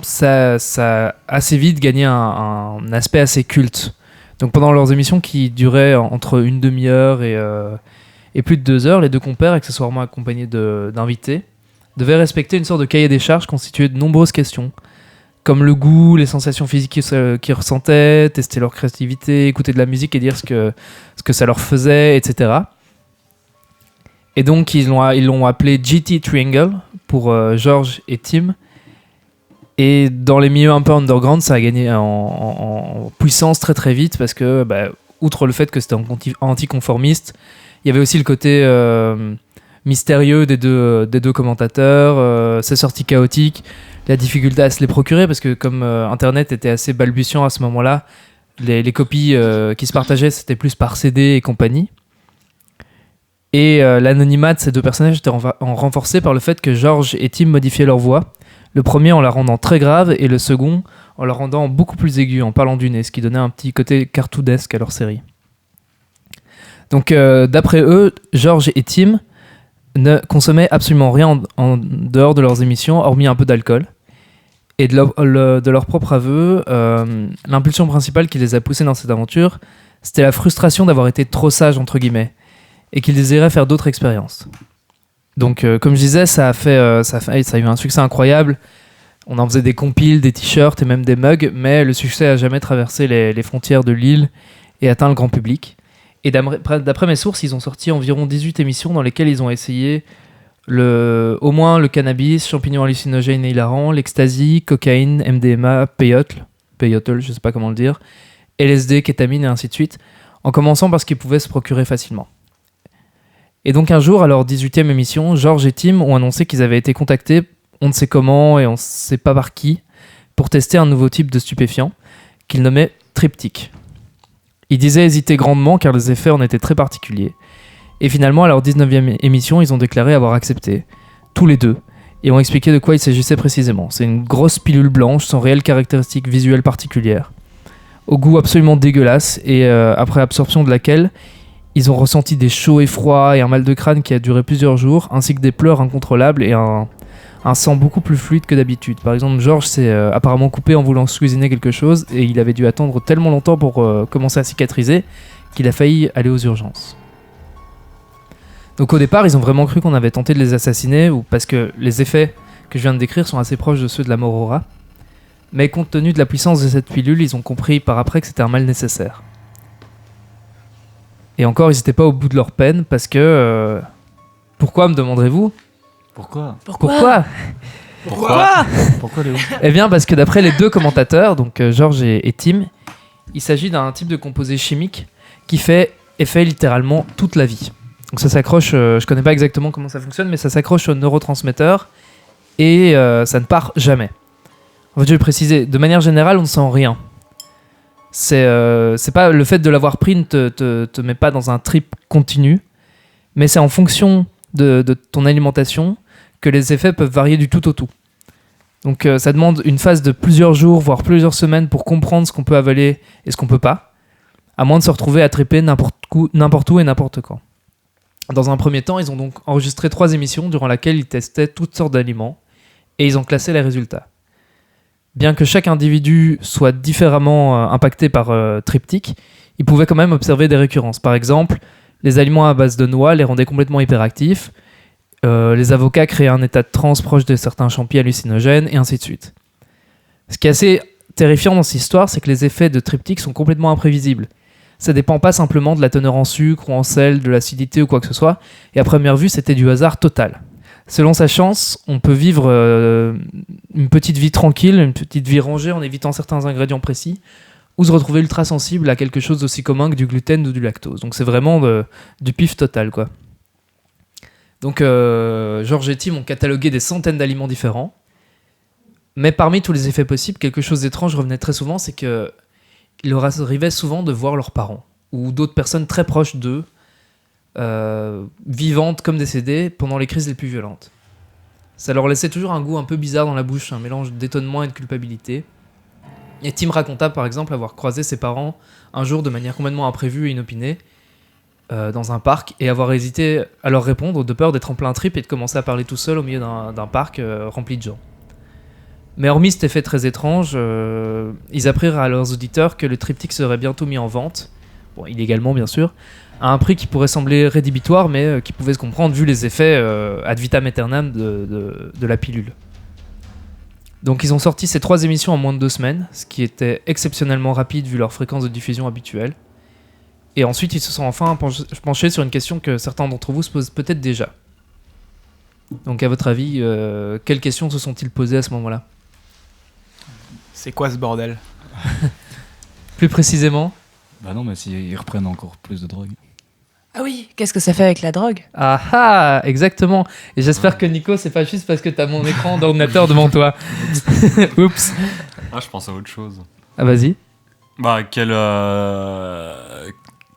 ça a assez vite gagné un aspect assez culte. Donc pendant leurs émissions qui duraient entre une demi-heure Et plus de 2 heures, les deux compères, accessoirement accompagnés d'invités, devaient respecter une sorte de cahier des charges constitué de nombreuses questions, comme le goût, les sensations physiques qu'ils ressentaient, tester leur créativité, écouter de la musique et dire ce que ça leur faisait, etc. Et donc ils l'ont appelé GT Triangle pour George et Tim. Et dans les milieux un peu underground, ça a gagné en puissance très très vite parce que, outre le fait que c'était anticonformiste, il y avait aussi le côté mystérieux des deux commentateurs, ces sorties chaotiques, la difficulté à se les procurer parce que comme Internet était assez balbutiant à ce moment-là, les copies qui se partageaient c'était plus par CD et compagnie. Et l'anonymat de ces deux personnages était renforcé par le fait que George et Tim modifiaient leur voix. Le premier en la rendant très grave et le second en la rendant beaucoup plus aiguë en parlant du nez, ce qui donnait un petit côté cartoonesque à leur série. Donc d'après eux, George et Tim ne consommaient absolument rien en dehors de leurs émissions, hormis un peu d'alcool. Et de leur propre aveu, l'impulsion principale qui les a poussés dans cette aventure, c'était la frustration d'avoir été trop sages, entre guillemets, et qu'ils désiraient faire d'autres expériences. Donc, comme je disais, ça a eu un succès incroyable. On en faisait des compiles, des t-shirts et même des mugs, mais le succès n'a jamais traversé les frontières de l'île et atteint le grand public. Et d'après mes sources, ils ont sorti environ 18 émissions dans lesquelles ils ont essayé au moins le cannabis, champignons hallucinogènes et hilarants, l'ecstasy, cocaïne, MDMA, peyote, je sais pas comment le dire, LSD, kétamine et ainsi de suite, en commençant par ce qu'ils pouvaient se procurer facilement. Et donc un jour, à leur 18e émission, George et Tim ont annoncé qu'ils avaient été contactés, on ne sait comment et on ne sait pas par qui, pour tester un nouveau type de stupéfiant, qu'ils nommaient triptyque. Ils disaient hésiter grandement car les effets en étaient très particuliers. Et finalement, à leur 19e émission, ils ont déclaré avoir accepté, tous les deux, et ont expliqué de quoi il s'agissait précisément. C'est une grosse pilule blanche sans réelles caractéristiques visuelles particulières, au goût absolument dégueulasse, et après absorption de laquelle, ils ont ressenti des chauds et froids et un mal de crâne qui a duré plusieurs jours, ainsi que des pleurs incontrôlables et un sang beaucoup plus fluide que d'habitude. Par exemple, George s'est apparemment coupé en voulant se cuisiner quelque chose et il avait dû attendre tellement longtemps pour commencer à cicatriser qu'il a failli aller aux urgences. Donc au départ, ils ont vraiment cru qu'on avait tenté de les assassiner parce que les effets que je viens de décrire sont assez proches de ceux de la mort au rat. Mais compte tenu de la puissance de cette pilule, ils ont compris par après que c'était un mal nécessaire. Et encore, ils n'étaient pas au bout de leur peine parce que... Pourquoi, me demanderez-vous ? Pourquoi Léo ? Eh bien, parce que d'après les deux commentateurs, donc George et Tim, il s'agit d'un type de composé chimique qui fait effet littéralement toute la vie. Donc ça s'accroche, je connais pas exactement comment ça fonctionne, mais ça s'accroche aux neurotransmetteurs et ça ne part jamais. En fait, je vais préciser, de manière générale, on ne sent rien. C'est pas le fait de l'avoir pris ne te met pas dans un trip continu, mais c'est en fonction de ton alimentation que les effets peuvent varier du tout au tout. Donc ça demande une phase de plusieurs jours, voire plusieurs semaines pour comprendre ce qu'on peut avaler et ce qu'on peut pas, à moins de se retrouver à triper n'importe où et n'importe quand. Dans un premier temps, ils ont donc enregistré 3 émissions durant lesquelles ils testaient toutes sortes d'aliments et ils ont classé les résultats. Bien que chaque individu soit différemment impacté par triptyque, ils pouvaient quand même observer des récurrences. Par exemple, les aliments à base de noix les rendaient complètement hyperactifs, les avocats créaient un état de transe proche de certains champignons hallucinogènes, et ainsi de suite. Ce qui est assez terrifiant dans cette histoire, c'est que les effets de triptyque sont complètement imprévisibles. Ça dépend pas simplement de la teneur en sucre ou en sel, de l'acidité ou quoi que ce soit, et à première vue, c'était du hasard total. Selon sa chance, on peut vivre une petite vie tranquille, une petite vie rangée en évitant certains ingrédients précis, ou se retrouver ultra sensible à quelque chose d'aussi commun que du gluten ou du lactose. Donc c'est vraiment du pif total, quoi. Donc George et Tim ont catalogué des centaines d'aliments différents, mais parmi tous les effets possibles, quelque chose d'étrange revenait très souvent, c'est qu'il leur arrivait souvent de voir leurs parents, ou d'autres personnes très proches d'eux, vivantes comme décédées pendant les crises les plus violentes. Ça leur laissait toujours un goût un peu bizarre dans la bouche, un mélange d'étonnement et de culpabilité. Et Tim raconta par exemple avoir croisé ses parents un jour de manière complètement imprévue et inopinée dans un parc et avoir hésité à leur répondre de peur d'être en plein trip et de commencer à parler tout seul au milieu d'un parc rempli de gens. Mais hormis cet effet très étrange, ils apprirent à leurs auditeurs que le triptyque serait bientôt mis en vente, bon, illégalement bien sûr, à un prix qui pourrait sembler rédhibitoire, mais qui pouvait se comprendre vu les effets ad vitam aeternam de la pilule. Donc ils ont sorti ces 3 émissions en moins de 2 semaines, ce qui était exceptionnellement rapide vu leur fréquence de diffusion habituelle. Et ensuite ils se sont enfin penchés sur une question que certains d'entre vous se posent peut-être déjà. Donc à votre avis, quelles questions se sont-ils posées à ce moment-là ? C'est quoi ce bordel ? Plus précisément ? Bah non, mais s'ils reprennent encore plus de drogue. Ah oui, qu'est-ce que ça fait avec la drogue ? Ah ah, exactement. Et j'espère que Nico, c'est pas juste parce que t'as mon écran d'ordinateur devant toi. Oups. Ah, je pense à autre chose. Ah, vas-y. Bah,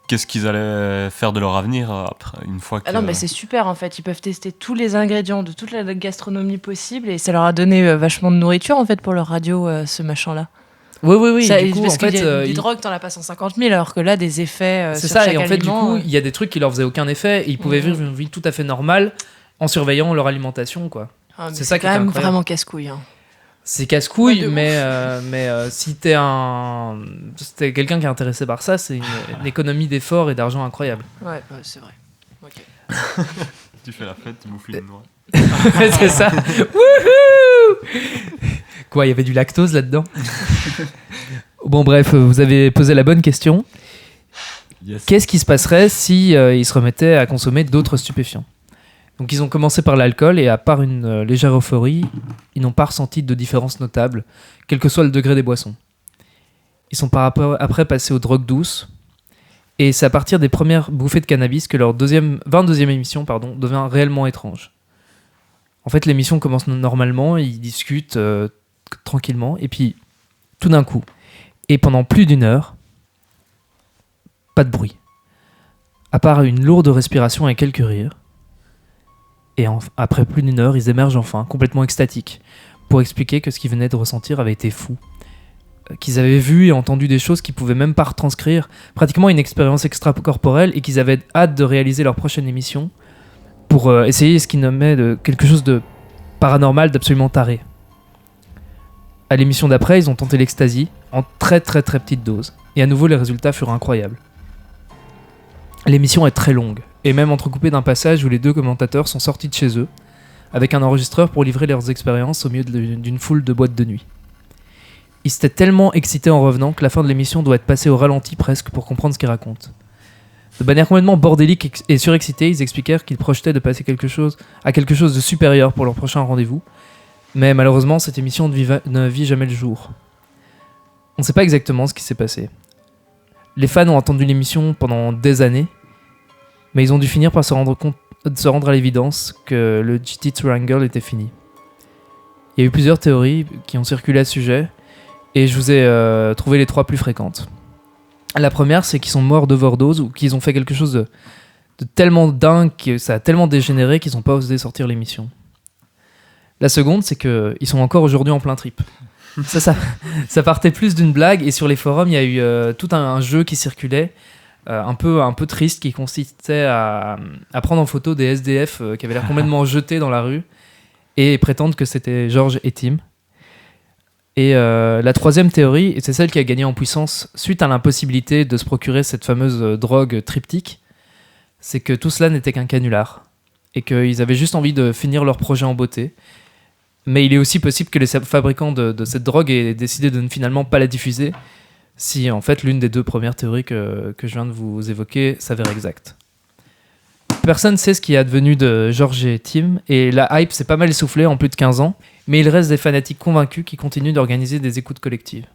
qu'est-ce qu'ils allaient faire de leur avenir après, une fois que... Ah non, mais c'est super en fait. Ils peuvent tester tous les ingrédients de toute la gastronomie possible et ça leur a donné vachement de nourriture en fait pour leur radio, ce machin-là. Oui. Ça, du coup, parce en fait, des drogues, t'en as pas 150 000, alors que là, des effets c'est sur ça, chaque et en fait, du aliment, coup, il y a des trucs qui leur faisaient aucun effet et ils pouvaient vivre une vie tout à fait normale en surveillant leur alimentation, quoi. Ah, mais c'est ça qui est quand même incroyable. vraiment casse-couille. Hein. C'est casse-couille, Ouais, de mais si t'es quelqu'un qui est intéressé par ça, c'est une économie d'efforts et d'argent incroyable. Ouais, c'est vrai. Ok. Tu fais la fête, tu bouffes une noix. C'est ça. Wouhou! Quoi, il y avait du lactose là-dedans? Bon, bref, vous avez posé la bonne question. Yes. Qu'est-ce qui se passerait si ils se remettaient à consommer d'autres stupéfiants? Donc ils ont commencé par l'alcool et à part une légère euphorie, ils n'ont pas ressenti de différence notable, quel que soit le degré des boissons. Ils sont après passés aux drogues douces et c'est à partir des premières bouffées de cannabis que leur 22e émission devient réellement étrange. En fait, l'émission commence normalement, ils discutent tranquillement et puis tout d'un coup, et pendant plus d'1 heure, pas de bruit. À part une lourde respiration et quelques rires. Et après plus d'1 heure, ils émergent enfin, complètement extatiques, pour expliquer que ce qu'ils venaient de ressentir avait été fou. Qu'ils avaient vu et entendu des choses qu'ils pouvaient même pas retranscrire, pratiquement une expérience extracorporelle, et qu'ils avaient hâte de réaliser leur prochaine émission pour essayer ce qu'ils nommaient de quelque chose de paranormal, d'absolument taré. À l'émission d'après, ils ont tenté l'ecstasy, en très très très petite dose, et à nouveau les résultats furent incroyables. L'émission est très longue, et même entrecoupée d'un passage où les 2 commentateurs sont sortis de chez eux, avec un enregistreur pour livrer leurs expériences au milieu d'une foule de boîtes de nuit. Ils étaient tellement excités en revenant que la fin de l'émission doit être passée au ralenti presque pour comprendre ce qu'ils racontent. De manière complètement bordélique et surexcités, ils expliquèrent qu'ils projetaient de passer à quelque chose de supérieur pour leur prochain rendez-vous, mais malheureusement cette émission ne vit jamais le jour. On ne sait pas exactement ce qui s'est passé. Les fans ont attendu l'émission pendant des années, mais ils ont dû finir par se rendre à l'évidence que le GT Triangle était fini. Il y a eu plusieurs théories qui ont circulé à ce sujet, et je vous ai trouvé les 3 plus fréquentes. La première, c'est qu'ils sont morts d'overdose ou qu'ils ont fait quelque chose de tellement dingue que ça a tellement dégénéré qu'ils n'ont pas osé sortir l'émission. La seconde, c'est qu'ils sont encore aujourd'hui en plein trip. Ça partait plus d'une blague, et sur les forums, il y a eu tout un jeu qui circulait, un peu triste, qui consistait à prendre en photo des SDF qui avaient l'air complètement jetés dans la rue et prétendre que c'était Georges et Tim. Et la troisième théorie, et c'est celle qui a gagné en puissance suite à l'impossibilité de se procurer cette fameuse drogue triptyque, c'est que tout cela n'était qu'un canular et qu'ils avaient juste envie de finir leur projet en beauté. Mais il est aussi possible que les fabricants de cette drogue aient décidé de ne finalement pas la diffuser, si en fait l'une des 2 premières théories que je viens de vous évoquer s'avère exacte. Personne ne sait ce qui est advenu de Georges et Tim, et la hype s'est pas mal essoufflée en plus de 15 ans, mais il reste des fanatiques convaincus qui continuent d'organiser des écoutes collectives.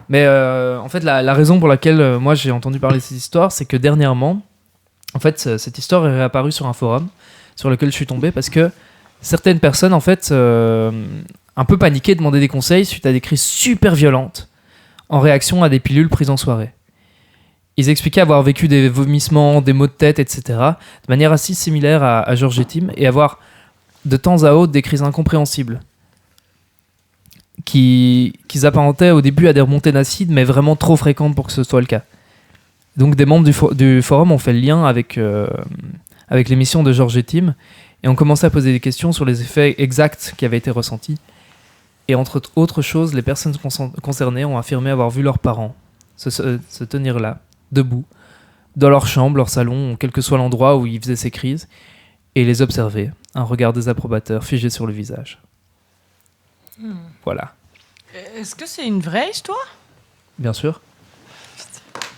Mais en fait, la raison pour laquelle moi j'ai entendu parler de cette histoire, c'est que dernièrement, en fait, cette histoire est réapparue sur un forum sur lequel je suis tombé parce que certaines personnes, en fait, un peu paniquées, demandaient des conseils suite à des crises super violentes en réaction à des pilules prises en soirée. Ils expliquaient avoir vécu des vomissements, des maux de tête, etc. de manière assez similaire à Georges et Tim, et avoir de temps à autre des crises incompréhensibles qu'ils apparentaient au début à des remontées d'acide, mais vraiment trop fréquentes pour que ce soit le cas. Donc des membres du forum ont fait le lien avec l'émission de Georges et Tim, et ont commencé à poser des questions sur les effets exacts qui avaient été ressentis. Et entre autres choses, les personnes concernées ont affirmé avoir vu leurs parents se tenir là, debout, dans leur chambre, leur salon, quel que soit l'endroit où il faisait ses crises, et les observer, un regard désapprobateur figé sur le visage. Voilà, Est-ce que c'est une vraie histoire? bien sûr.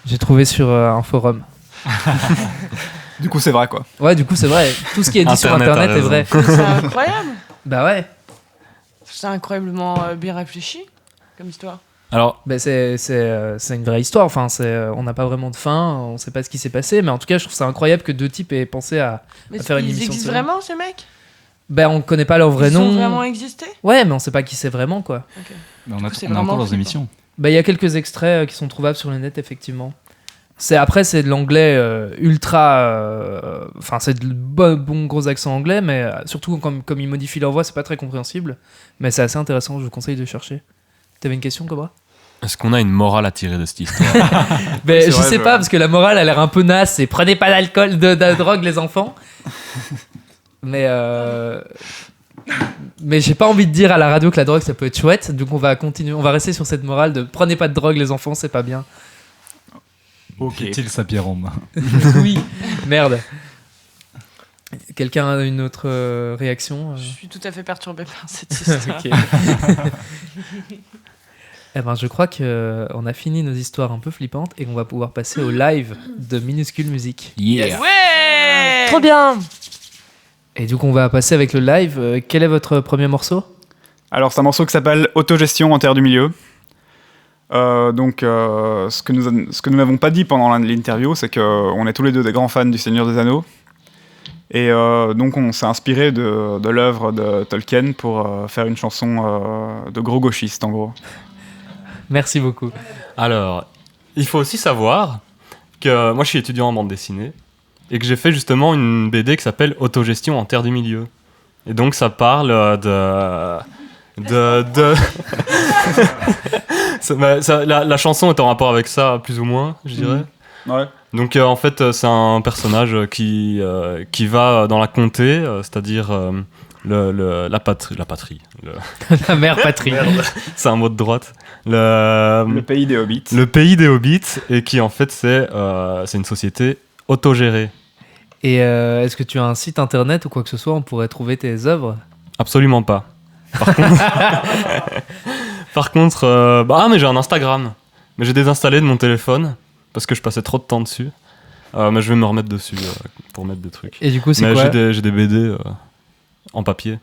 J'ai trouvé sur un forum. Du coup, c'est vrai, quoi. Ouais, du coup, c'est vrai. Tout ce qui est dit sur Internet a Internet est vrai. C'est incroyable. Bah ouais. C'est incroyablement bien réfléchi comme histoire. Alors, Bah c'est une vraie histoire. Enfin, on n'a pas vraiment de fin, on sait pas ce qui s'est passé, mais en tout cas, je trouve ça incroyable que deux types aient pensé à faire une Ils émission de existent série. vraiment, ces mecs? Bah, on connaît pas leur vrai Ils nom. ont vraiment existé? Ouais, mais on sait pas qui c'est vraiment, quoi. Mais coup, c'est on a vraiment encore leurs flippant. émissions. Bah, il y a quelques extraits qui sont trouvables sur le net, effectivement. Après, c'est de l'anglais ultra. Enfin, c'est de bon gros accent anglais, mais surtout comme ils modifient leur voix, c'est pas très compréhensible. Mais c'est assez intéressant, je vous conseille de chercher. T'avais une question, Cobra? est-ce qu'on a une morale à tirer de cette histoire? Mais C'est je vrai, sais pas, parce que la morale a l'air un peu naze, c'est prenez pas d'alcool, de drogue, les enfants. Mais j'ai pas envie de dire à la radio que la drogue ça peut être chouette, donc on va continuer, on va rester sur cette morale de prenez pas de drogue, les enfants, c'est pas bien. Ok. Est-il sa Pierre-Homme? Oui, merde. Quelqu'un a une autre réaction Je suis tout à fait perturbée par cette histoire. Ok. Eh ben, je crois qu'on a fini nos histoires un peu flippantes et qu'on va pouvoir passer au live de Minuscule Musique. Yeah. Ouais! Trop bien. Et donc on va passer avec le live. Quel est votre premier morceau? Alors, c'est un morceau qui s'appelle Autogestion en terre du milieu. Ce que nous n'avons pas dit pendant l'interview, c'est qu'on est tous les deux des grands fans du Seigneur des Anneaux. Et donc, on s'est inspiré de l'œuvre de Tolkien pour faire une chanson de gros gauchistes, en gros. Merci beaucoup. Alors, il faut aussi savoir que moi je suis étudiant en bande dessinée et que j'ai fait justement une BD qui s'appelle Autogestion en terre du milieu. Et donc ça parle la chanson est en rapport avec ça, plus ou moins, je dirais. Ouais. Donc en fait, c'est un personnage qui va dans la comté, c'est-à-dire la patrie. La mère patrie. C'est un mot de droite. Le pays des hobbits. Le pays des hobbits, et qui en fait c'est une société autogérée. Et est-ce que tu as un site internet ou quoi que ce soit, on pourrait trouver tes œuvres? Absolument pas. Par contre, mais j'ai un Instagram. Mais j'ai désinstallé de mon téléphone parce que je passais trop de temps dessus. Mais je vais me remettre dessus pour mettre des trucs. Et du coup, c'est mais quoi? j'ai des BD en papier.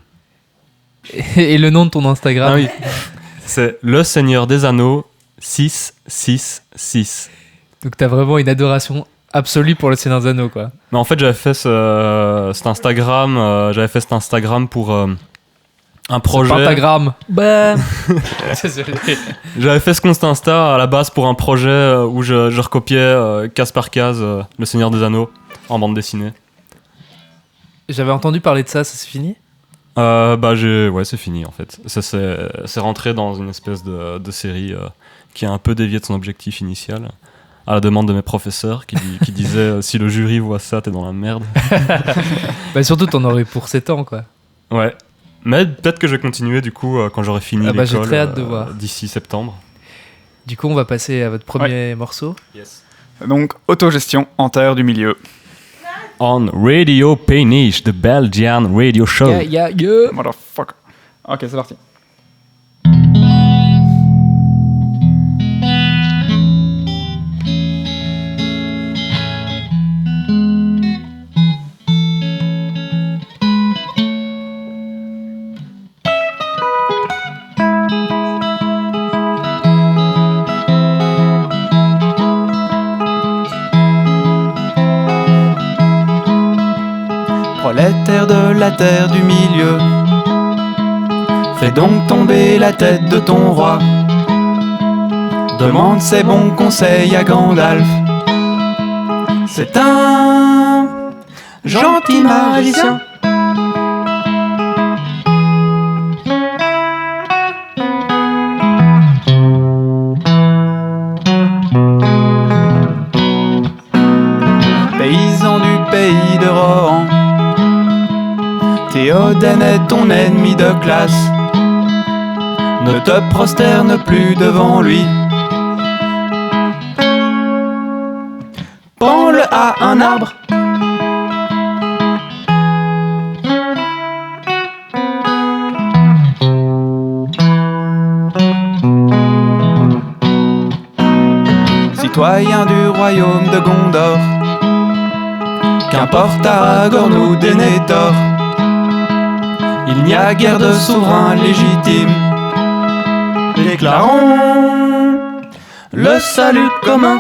Et le nom de ton Instagram? Ah oui. C'est Le Seigneur des Anneaux 666. Donc t'as vraiment une adoration absolue pour le Seigneur des Anneaux, quoi. Mais en fait, j'avais fait cet Instagram pour un projet. Pentagramme. Bah. Désolé. J'avais fait ce compte Insta à la base pour un projet où je recopiais case par case Le Seigneur des Anneaux en bande dessinée. J'avais entendu parler de ça, ça c'est fini? Ouais, c'est fini en fait. C'est rentré dans une espèce de série qui a un peu dévié de son objectif initial, à la demande de mes professeurs qui disaient si le jury voit ça, t'es dans la merde. Bah surtout t'en aurais pour 7 ans, quoi. Ouais. Mais peut-être que je vais continuer du coup quand j'aurai fini l'école. J'ai très hâte de voir. D'ici septembre. Du coup, on va passer à votre premier morceau. Yes. Donc, Autogestion en terre du milieu. On Radio Péniche, the Belgian radio show. Yeah. Motherfucker. Ok, c'est parti. Prolétaire de la terre du milieu, fais donc tomber la tête de ton roi. Demande ses bons conseils à Gandalf. C'est un gentil magicien. Paysan du pays de Rohan, Théoden est ton ennemi de classe. Ne te prosterne plus devant lui. pends-le à un arbre. Citoyens du royaume de Gondor, qu'importe Aragorn ou Denethor, il n'y a guère de souverain légitime. Déclarons le salut commun.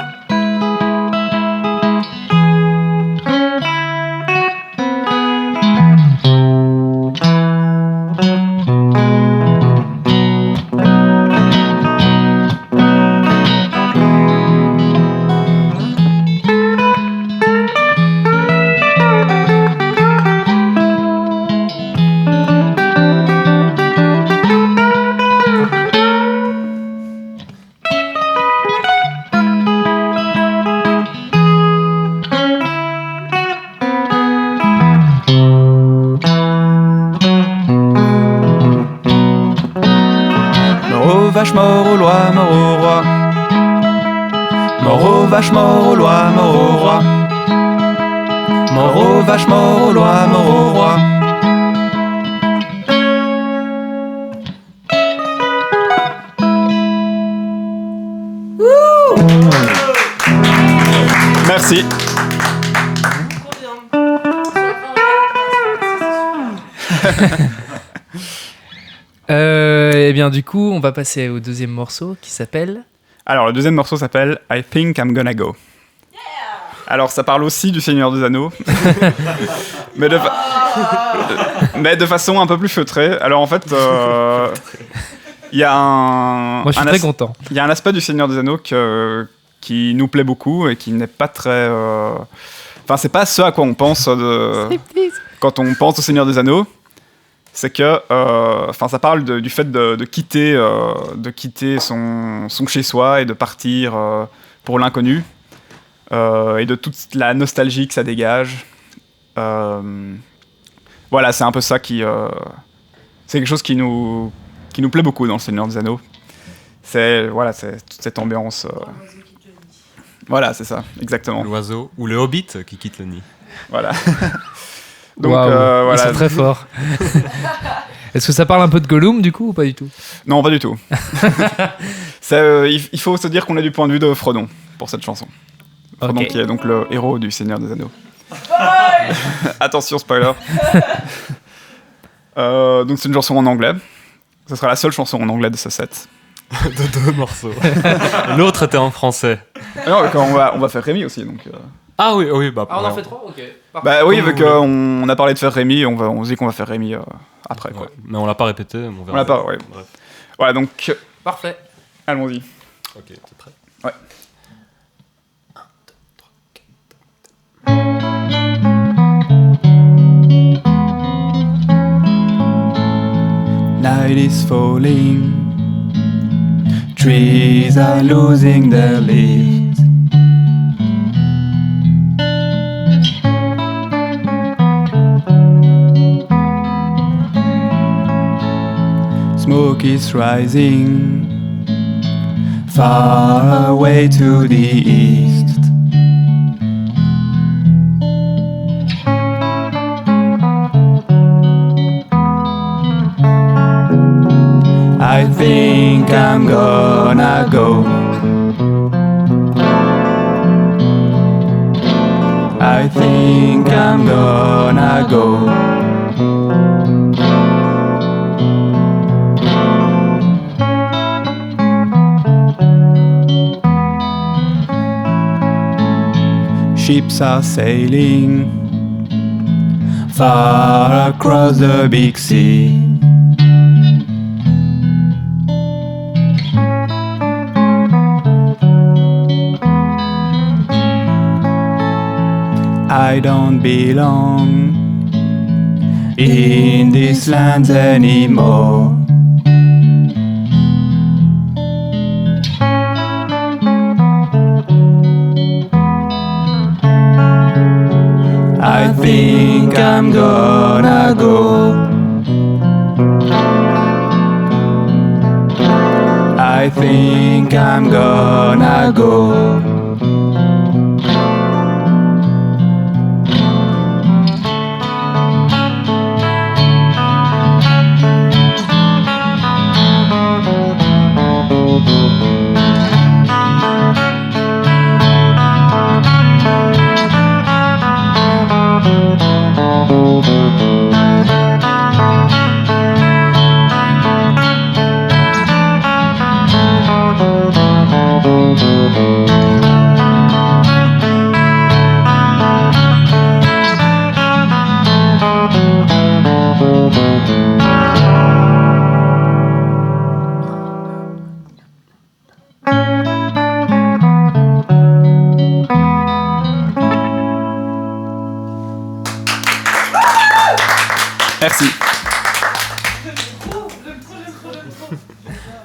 Mort aux lois, mort au roi. Mort aux vaches, mort aux lois, mort au roi. Mort aux vaches, mort aux lois, mort au roi. Merci. Eh bien, du coup, on va passer au deuxième morceau qui s'appelle. Alors, le deuxième morceau s'appelle I Think I'm Gonna Go. Alors, ça parle aussi du Seigneur des Anneaux, mais de façon un peu plus feutrée. Alors, en fait, il y a un. Moi, je suis très content. Il y a un aspect du Seigneur des Anneaux qui nous plaît beaucoup et qui n'est pas très. Enfin, c'est pas ce à quoi on pense quand on pense au Seigneur des Anneaux. C'est que, ça parle du fait de quitter son chez-soi et de partir pour l'inconnu, et de toute la nostalgie que ça dégage. Voilà, c'est un peu ça qui... c'est quelque chose qui nous plaît beaucoup dans le Seigneur des Anneaux. C'est toute cette ambiance... Voilà, c'est ça, exactement. L'oiseau ou le hobbit qui quitte le nid. Voilà. Donc, wow, voilà. Ils sont très forts. Est-ce que ça parle un peu de Gollum du coup ou pas du tout? Non, pas du tout. Il faut se dire qu'on est du point de vue de Frodon pour cette chanson. Frodon qui est donc le héros du Seigneur des Anneaux. Attention, spoiler. Donc c'est une chanson en anglais. Ce sera la seule chanson en anglais de ce set. De 2 morceaux. L'autre était en français. Non, on va faire Rémi aussi. Donc, Ah oui, bah. Ah, on en fait 3, ok. Bah oui, vu qu'on a parlé de faire Rémi, on se dit qu'on va faire Rémi après. Quoi. Ouais, mais on l'a pas répété. On l'a pas, ouais. Bref. Voilà, donc. Parfait. Allons-y. Ok, t'es prêt? Ouais. 1, 2, 3, 4. Night is falling, trees are losing their leaves. Smoke is rising, far away to the east. I think I'm gonna go. I think I'm gonna go. Ships are sailing far across the big sea. I don't belong in this land anymore. I think I'm gonna go. I think I'm gonna go.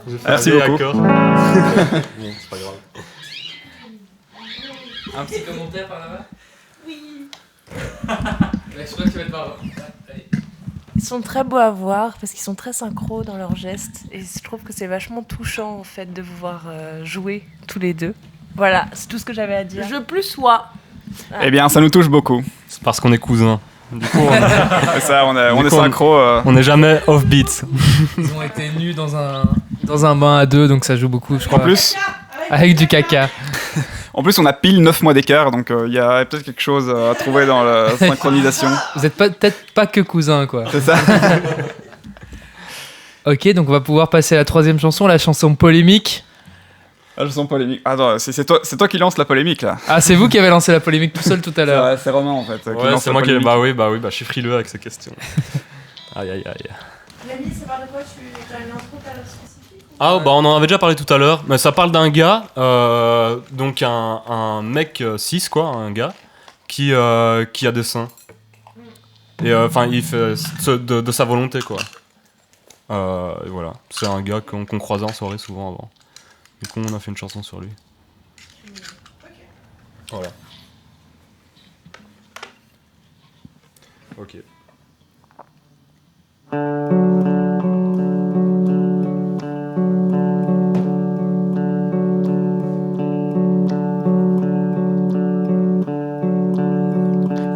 J'ai fait Merci un vieil beaucoup. accord. Bon, c'est pas grave. Un petit commentaire par là-bas? Oui. Je crois que tu vas te voir. Allez. Ils sont très beaux à voir parce qu'ils sont très synchro dans leurs gestes et je trouve que c'est vachement touchant en fait de vous voir jouer tous les deux. Voilà, c'est tout ce que j'avais à dire. Je plus sois. Eh bien, ça nous touche beaucoup. C'est parce qu'on est cousins. Du coup, C'est ça, on est du coup, synchro. On n'est jamais off-beat. Ils ont été nus dans un bain à deux, donc ça joue beaucoup, je crois. En plus, Avec du caca. en plus, on a pile 9 mois d'écart, donc il y a peut-être quelque chose à trouver dans la synchronisation. Vous êtes peut-être pas que cousins, quoi. C'est ça. Ok, donc on va pouvoir passer à la troisième chanson, la chanson polémique. Ah, je sens polémique. Attends, c'est toi qui lance la polémique là. Ah, c'est vous qui avez lancé la polémique tout seul tout à l'heure. Ouais, c'est Romain en fait. Qui Ouais, lance c'est la moi qui. polémique. Bah oui, je suis frileux avec ces questions. Aïe, aïe, aïe. L'ami, ça parle de quoi? Tu as une intro spécifique? Ah, bah on en avait déjà parlé tout à l'heure. Mais ça parle d'un gars, donc un mec cis, quoi, un gars, qui a des seins. Et enfin, il fait de sa volonté, quoi. Et voilà. C'est un gars qu'on croisait en soirée souvent avant. Du coup, on a fait une chanson sur lui. Voilà. Ok.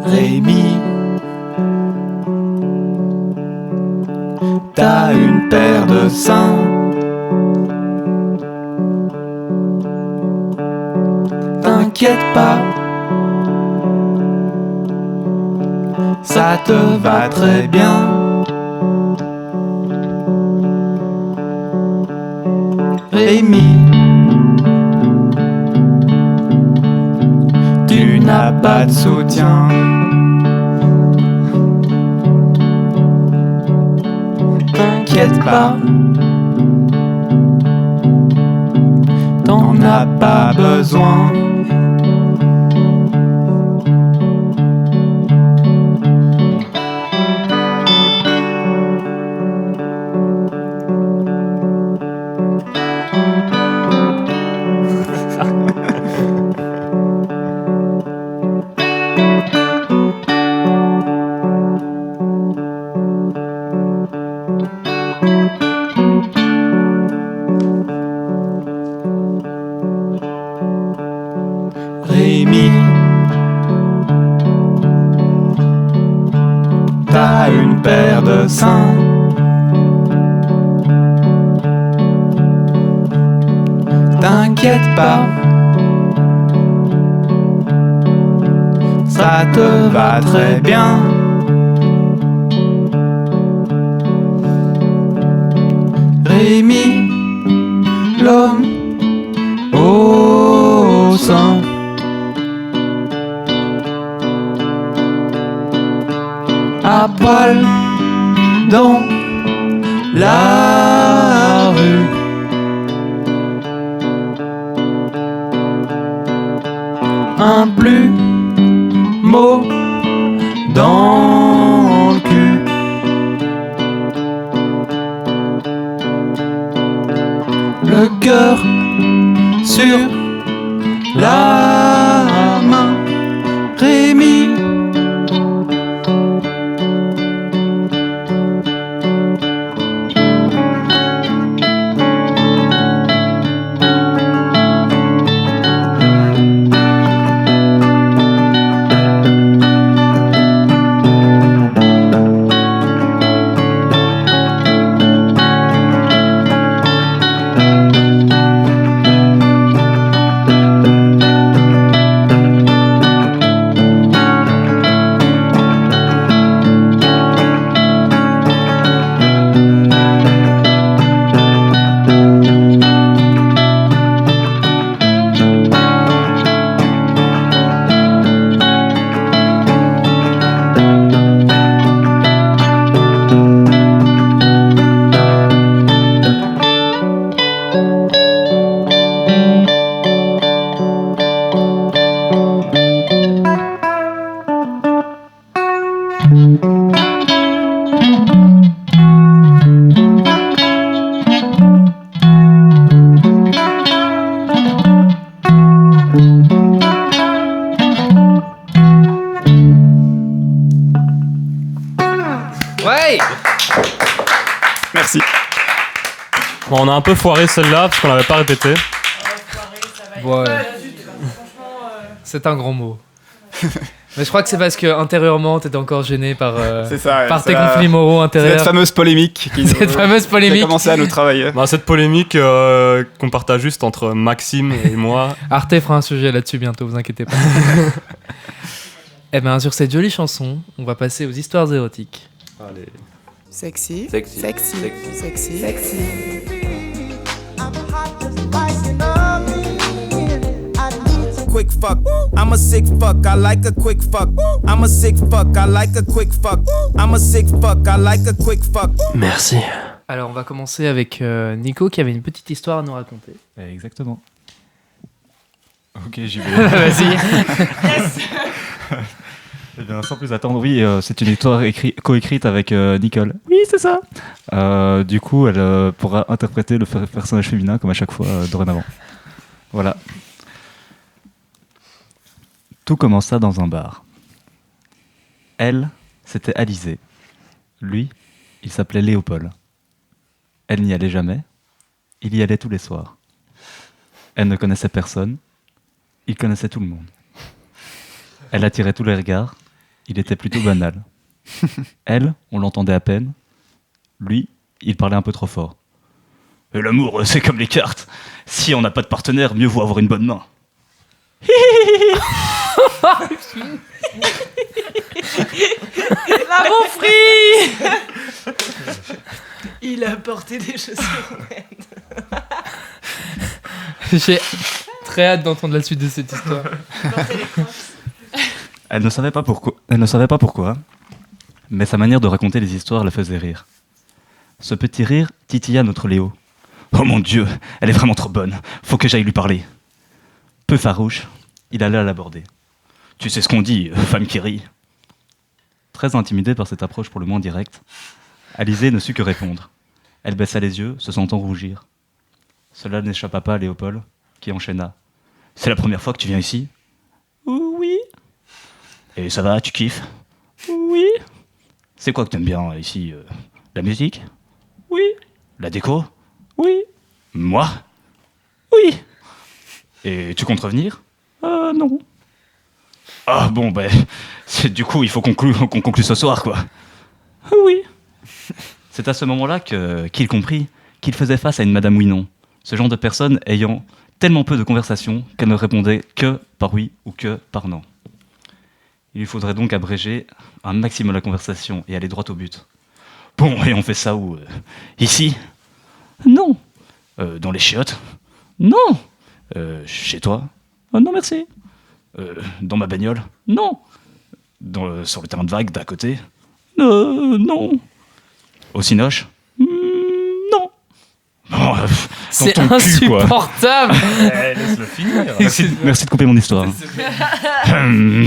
Rémi, t'as une paire de seins. T'inquiète pas, ça te va très bien. Rémi, tu n'as pas de soutien. T'inquiète pas, t'en as pas besoin. Rémi, t'as une paire de seins. T'inquiète pas, ça te va très bien. Rémi, l'homme au sein. À poil dans la rue. Un plus mot dans le cul. Le cœur sur la main. Rémi, Bon, on a un peu foiré celle-là parce qu'on l'avait pas répété. Ouais. C'est un grand mot. Mais je crois que c'est parce que intérieurement t'étais encore gêné par, C'est ça, ouais, par c'est tes conflits moraux intérieurs. C'est cette fameuse polémique qui a commencé à nous travailler. Bah, cette polémique qu'on partage juste entre Maxime et moi. Arte fera un sujet là-dessus bientôt, vous inquiétez pas. Et bien sur cette jolie chanson, on va passer aux histoires érotiques. Allez. Sexy. Sexy. Sexy. Sexy. Sexy. Quick fuck, I'm a sick fuck, I like a quick fuck. I'm a sick fuck, I like a quick fuck. I'm a sick fuck, I like a quick fuck. Merci. Alors on va commencer avec Nico qui avait une petite histoire à nous raconter. Exactement. Ok, j'y vais. Vas-y. Yes. Eh bien, sans plus attendre, oui, c'est une histoire coécrite avec Nicole. Oui, c'est ça. Du coup, elle pourra interpréter le personnage féminin comme à chaque fois dorénavant. Voilà. Tout commença dans un bar. Elle, c'était Alizée. Lui, il s'appelait Léopold. Elle n'y allait jamais. Il y allait tous les soirs. Elle ne connaissait personne. Il connaissait tout le monde. Elle attirait tous les regards. Il était plutôt banal. Elle, on l'entendait à peine. Lui, il parlait un peu trop fort. Et l'amour, c'est comme les cartes. Si on n'a pas de partenaire, mieux vaut avoir une bonne main. La bonfrie. Il a porté des chaussures raides. J'ai très hâte d'entendre la suite de cette histoire. Elle ne savait pas pourquoi, mais sa manière de raconter les histoires la faisait rire. Ce petit rire titilla notre Léo. Oh mon Dieu, elle est vraiment trop bonne. Faut que j'aille lui parler. Peu farouche, il allait l'aborder. Tu sais ce qu'on dit, femme qui rit. Très intimidée par cette approche pour le moins directe, Alizée ne sut que répondre. Elle baissa les yeux, se sentant rougir. Cela n'échappa pas à Léopold, qui enchaîna. C'est la première fois que tu viens ici ? Oui. Et ça va, tu kiffes ? Oui. C'est quoi que t'aimes bien ici ? La musique ? Oui. La déco ? Oui. Moi ? Oui. Et tu comptes revenir ? Non. Ah bon, ben, du coup, il faut qu'on conclue ce soir, quoi. Oui. C'est à ce moment-là qu'il comprit qu'il faisait face à une Madame Oui-Non, ce genre de personne ayant tellement peu de conversation qu'elle ne répondait que par oui ou que par non. Il lui faudrait donc abréger un maximum la conversation et aller droit au but. Bon, et on fait ça où ? Ici ? Non. Dans les chiottes ? Non. Chez toi ? Non, merci. Dans ma bagnole ? Non. Sur le terrain de vague d'à côté ? Non. Au Cinoche ? Non. Bon, c'est dans ton cul, quoi. insupportable. Laisse-le finir. Merci de couper mon histoire.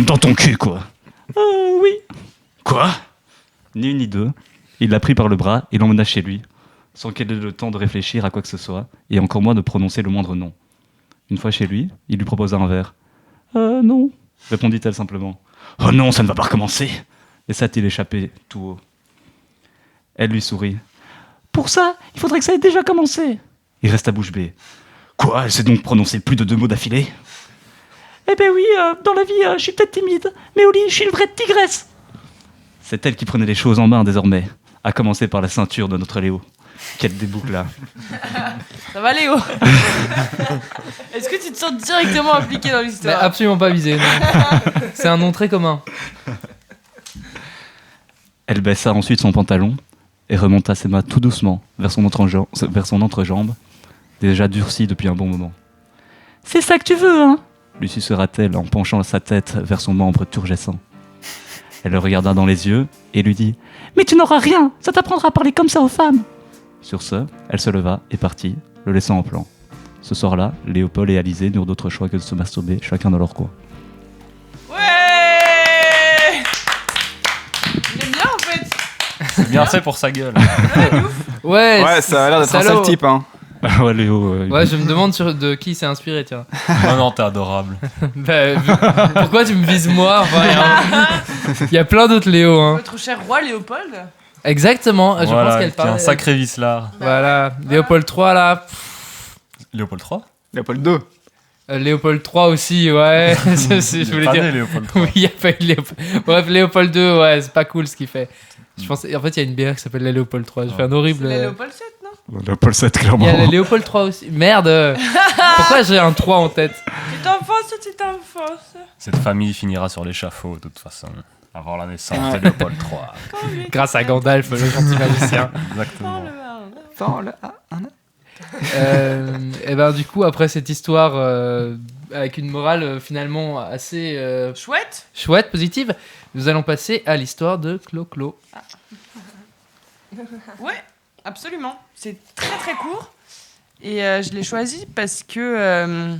Dans ton cul, quoi. Oui. Quoi ? Ni une ni deux. Il l'a pris par le bras et l'emmena chez lui, sans qu'elle ait le temps de réfléchir à quoi que ce soit, et encore moins de prononcer le moindre nom. Une fois chez lui, il lui proposa un verre. Non, répondit-elle simplement. Oh non, ça ne va pas recommencer, laissa-t-il échapper tout haut. Elle lui sourit. Pour ça, il faudrait que ça ait déjà commencé. Il resta bouche bée. Quoi, elle s'est donc prononcée plus de 2 mots d'affilée ? Eh ben oui, dans la vie, je suis peut-être timide, mais au lit, je suis une vraie tigresse. C'est elle qui prenait les choses en main désormais, à commencer par la ceinture de notre Léo. Quelle déboucle là. Ça va Léo? Est-ce que tu te sens directement impliqué dans l'histoire? Mais absolument pas visé, non. C'est un nom très commun. Elle baissa ensuite son pantalon et remonta ses mains tout doucement vers son entrejambe, déjà durcie depuis un bon moment. « C'est ça que tu veux, hein ?» lui susurra-t-elle en penchant sa tête vers son membre turgescent. Elle le regarda dans les yeux et lui dit « Mais tu n'auras rien, ça t'apprendra à parler comme ça aux femmes !» Sur ce, elle se leva et partit, le laissant en plan. Ce soir-là, Léopold et Alizée n'eurent d'autre choix que de se masturber, chacun dans leur coin. Ouais! Il aime bien en fait. C'est bien fait pour sa gueule. Ouais, ça a l'air d'être un sale type, hein. Ouais, Léo. Ouais, je me demande de qui s'est inspiré, tiens. Non, t'es adorable. Pourquoi tu me vises moi? Enfin, il y a plein d'autres Léo, hein. Votre cher roi Léopold? Exactement, je pense qu'elle qui est un parle. sacré vicelard. Voilà, Léopold III là. Léopold III Léopold II. Léopold III aussi, ouais. Je voulais pas dire. né, Léopold III. Oui, il n'y a pas eu Léopold. Bref, Léopold II, ouais, c'est pas cool ce qu'il fait. Je pense... En fait, il y a une bière qui s'appelle la Léopold III. J'ai fait un horrible. C'est la Léopold 7, non? Léopold 7, Il clairement. y a la Léopold III aussi. Merde. Pourquoi j'ai un 3 en tête? Petite enfance. Cette famille finira sur l'échafaud, de toute façon. Avant la naissance de Léopold III. Grâce à Gandalf, le gentil magicien. Exactement. Et ben du coup, après cette histoire avec une morale finalement assez chouette, positive, nous allons passer à l'histoire de Clo-Clo. Ouais, absolument. C'est très très court. Et je l'ai choisie parce que,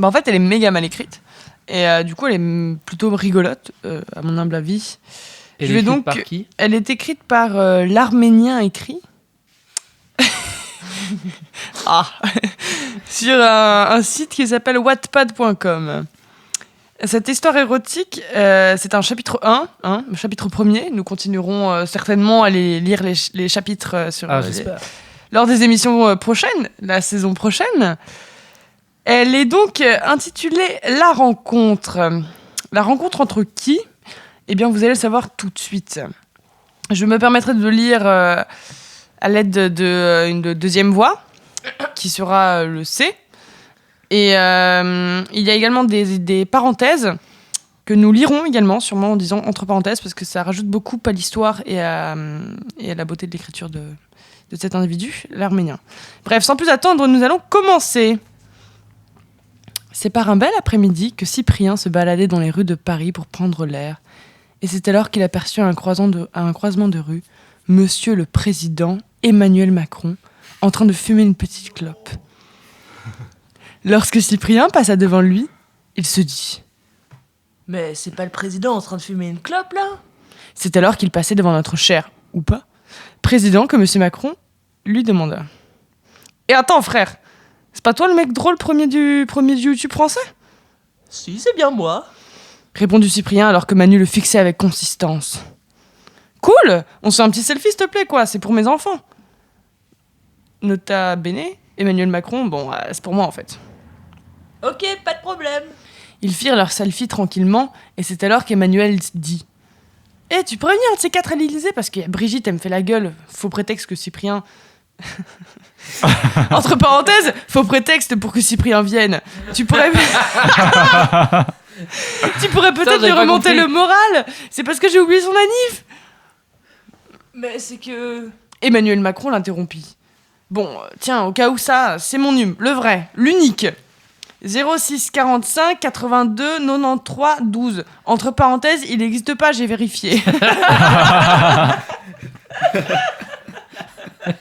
en fait, elle est méga mal écrite. Et du coup, elle est plutôt rigolote, à mon humble avis. Elle est écrite par qui ? Elle est écrite par l'Arménien écrit. Sur un site qui s'appelle wattpad.com. Cette histoire érotique, c'est un chapitre 1, le chapitre 1er. Nous continuerons certainement à lire les chapitres lors des émissions prochaines, la saison prochaine. Elle est donc intitulée La rencontre. La rencontre entre qui ? Eh bien, vous allez le savoir tout de suite. Je me permettrai de le lire à l'aide d'une deuxième voix, qui sera le C. Et il y a également des parenthèses que nous lirons également, sûrement en disant entre parenthèses, parce que ça rajoute beaucoup à l'histoire et à la beauté de l'écriture de cet individu, l'Arménien. Bref, sans plus attendre, nous allons commencer. C'est par un bel après-midi que Cyprien se baladait dans les rues de Paris pour prendre l'air. Et c'est alors qu'il aperçut à un croisement de rue Monsieur le Président Emmanuel Macron en train de fumer une petite clope. Lorsque Cyprien passa devant lui, il se dit « Mais c'est pas le président en train de fumer une clope, là ?» C'est alors qu'il passait devant notre cher, ou pas, président que Monsieur Macron lui demanda « Et attends, frère, c'est pas toi le mec drôle premier du YouTube français ?»« Si, c'est bien moi. » répondit Cyprien alors que Manu le fixait avec consistance. « Cool, on se fait un petit selfie s'il te plaît, quoi, c'est pour mes enfants. » Nota bene, Emmanuel Macron, c'est pour moi en fait. Ok, pas de problème. Ils firent leur selfie tranquillement, et c'est alors qu'Emmanuel dit « tu pourrais venir un de ces quatre à l'Élysée parce que Brigitte, elle me fait la gueule, faux prétexte que Cyprien... » Entre parenthèses, faux prétexte pour que Cyprien vienne. Tu pourrais peut-être lui remonter le moral. C'est parce que j'ai oublié son anniv. Mais c'est que... Emmanuel Macron l'interrompit. Bon, tiens, au cas où ça, c'est mon nume, le vrai, l'unique. 06 45 82 93 12. Entre parenthèses, il n'existe pas, j'ai vérifié.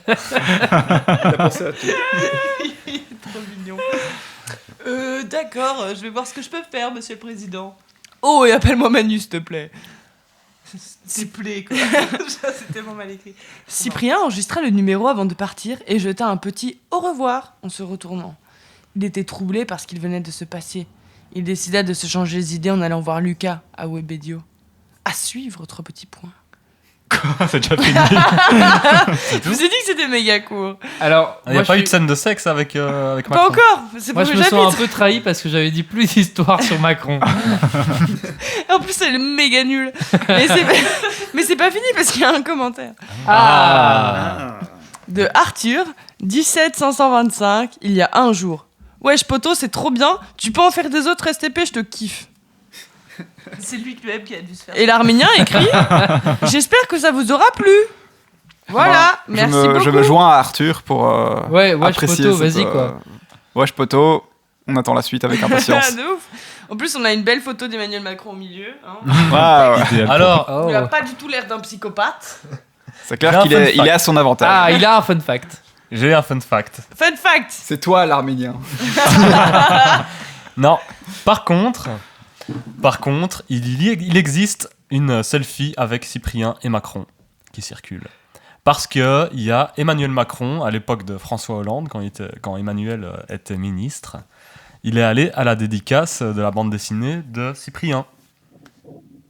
T'as pensé à tout. Il est trop mignon. D'accord, je vais voir ce que je peux faire, monsieur le président. Oh, et appelle-moi Manu, s'il te plaît. S'il te plaît, quoi. C'est tellement mal écrit. Cyprien enregistra le numéro avant de partir et jeta un petit au revoir en se retournant. Il était troublé par ce qu'il venait de se passer. Il décida de se changer les idées en allant voir Lucas à Webedio. À suivre, 3 petits points. Quoi ? C'est déjà fini. Je vous ai dit que c'était méga court. Alors, il n'y a pas eu de scène de sexe avec Macron. Pas encore. C'est moi, je me sens un peu trahi parce que j'avais dit plus d'histoires sur Macron. En plus, elle est méga nulle. Mais c'est pas fini parce qu'il y a un commentaire. De Arthur, 17 525, il y a un jour. Wesh poto, c'est trop bien. Tu peux en faire des autres STP, je te kiffe. C'est lui-même qui a dû se faire. Et l'Arménien écrit j'espère que ça vous aura plu. Voilà, merci beaucoup. Je me joins à Arthur pour ouais, Wesh apprécier poto, vas-y quoi. Wesh poto, on attend la suite avec impatience. De ouf. En plus, on a une belle photo d'Emmanuel Macron au milieu. Ouais. Alors, il a pas du tout l'air d'un psychopathe. C'est clair qu'il est à son avantage. Ah, il a un fun fact. J'ai un fun fact. Fun fact. C'est toi l'Arménien. Non. Par contre, il existe une selfie avec Cyprien et Macron qui circule. Parce qu'il y a Emmanuel Macron, à l'époque de François Hollande, quand Emmanuel était ministre, il est allé à la dédicace de la bande dessinée de Cyprien.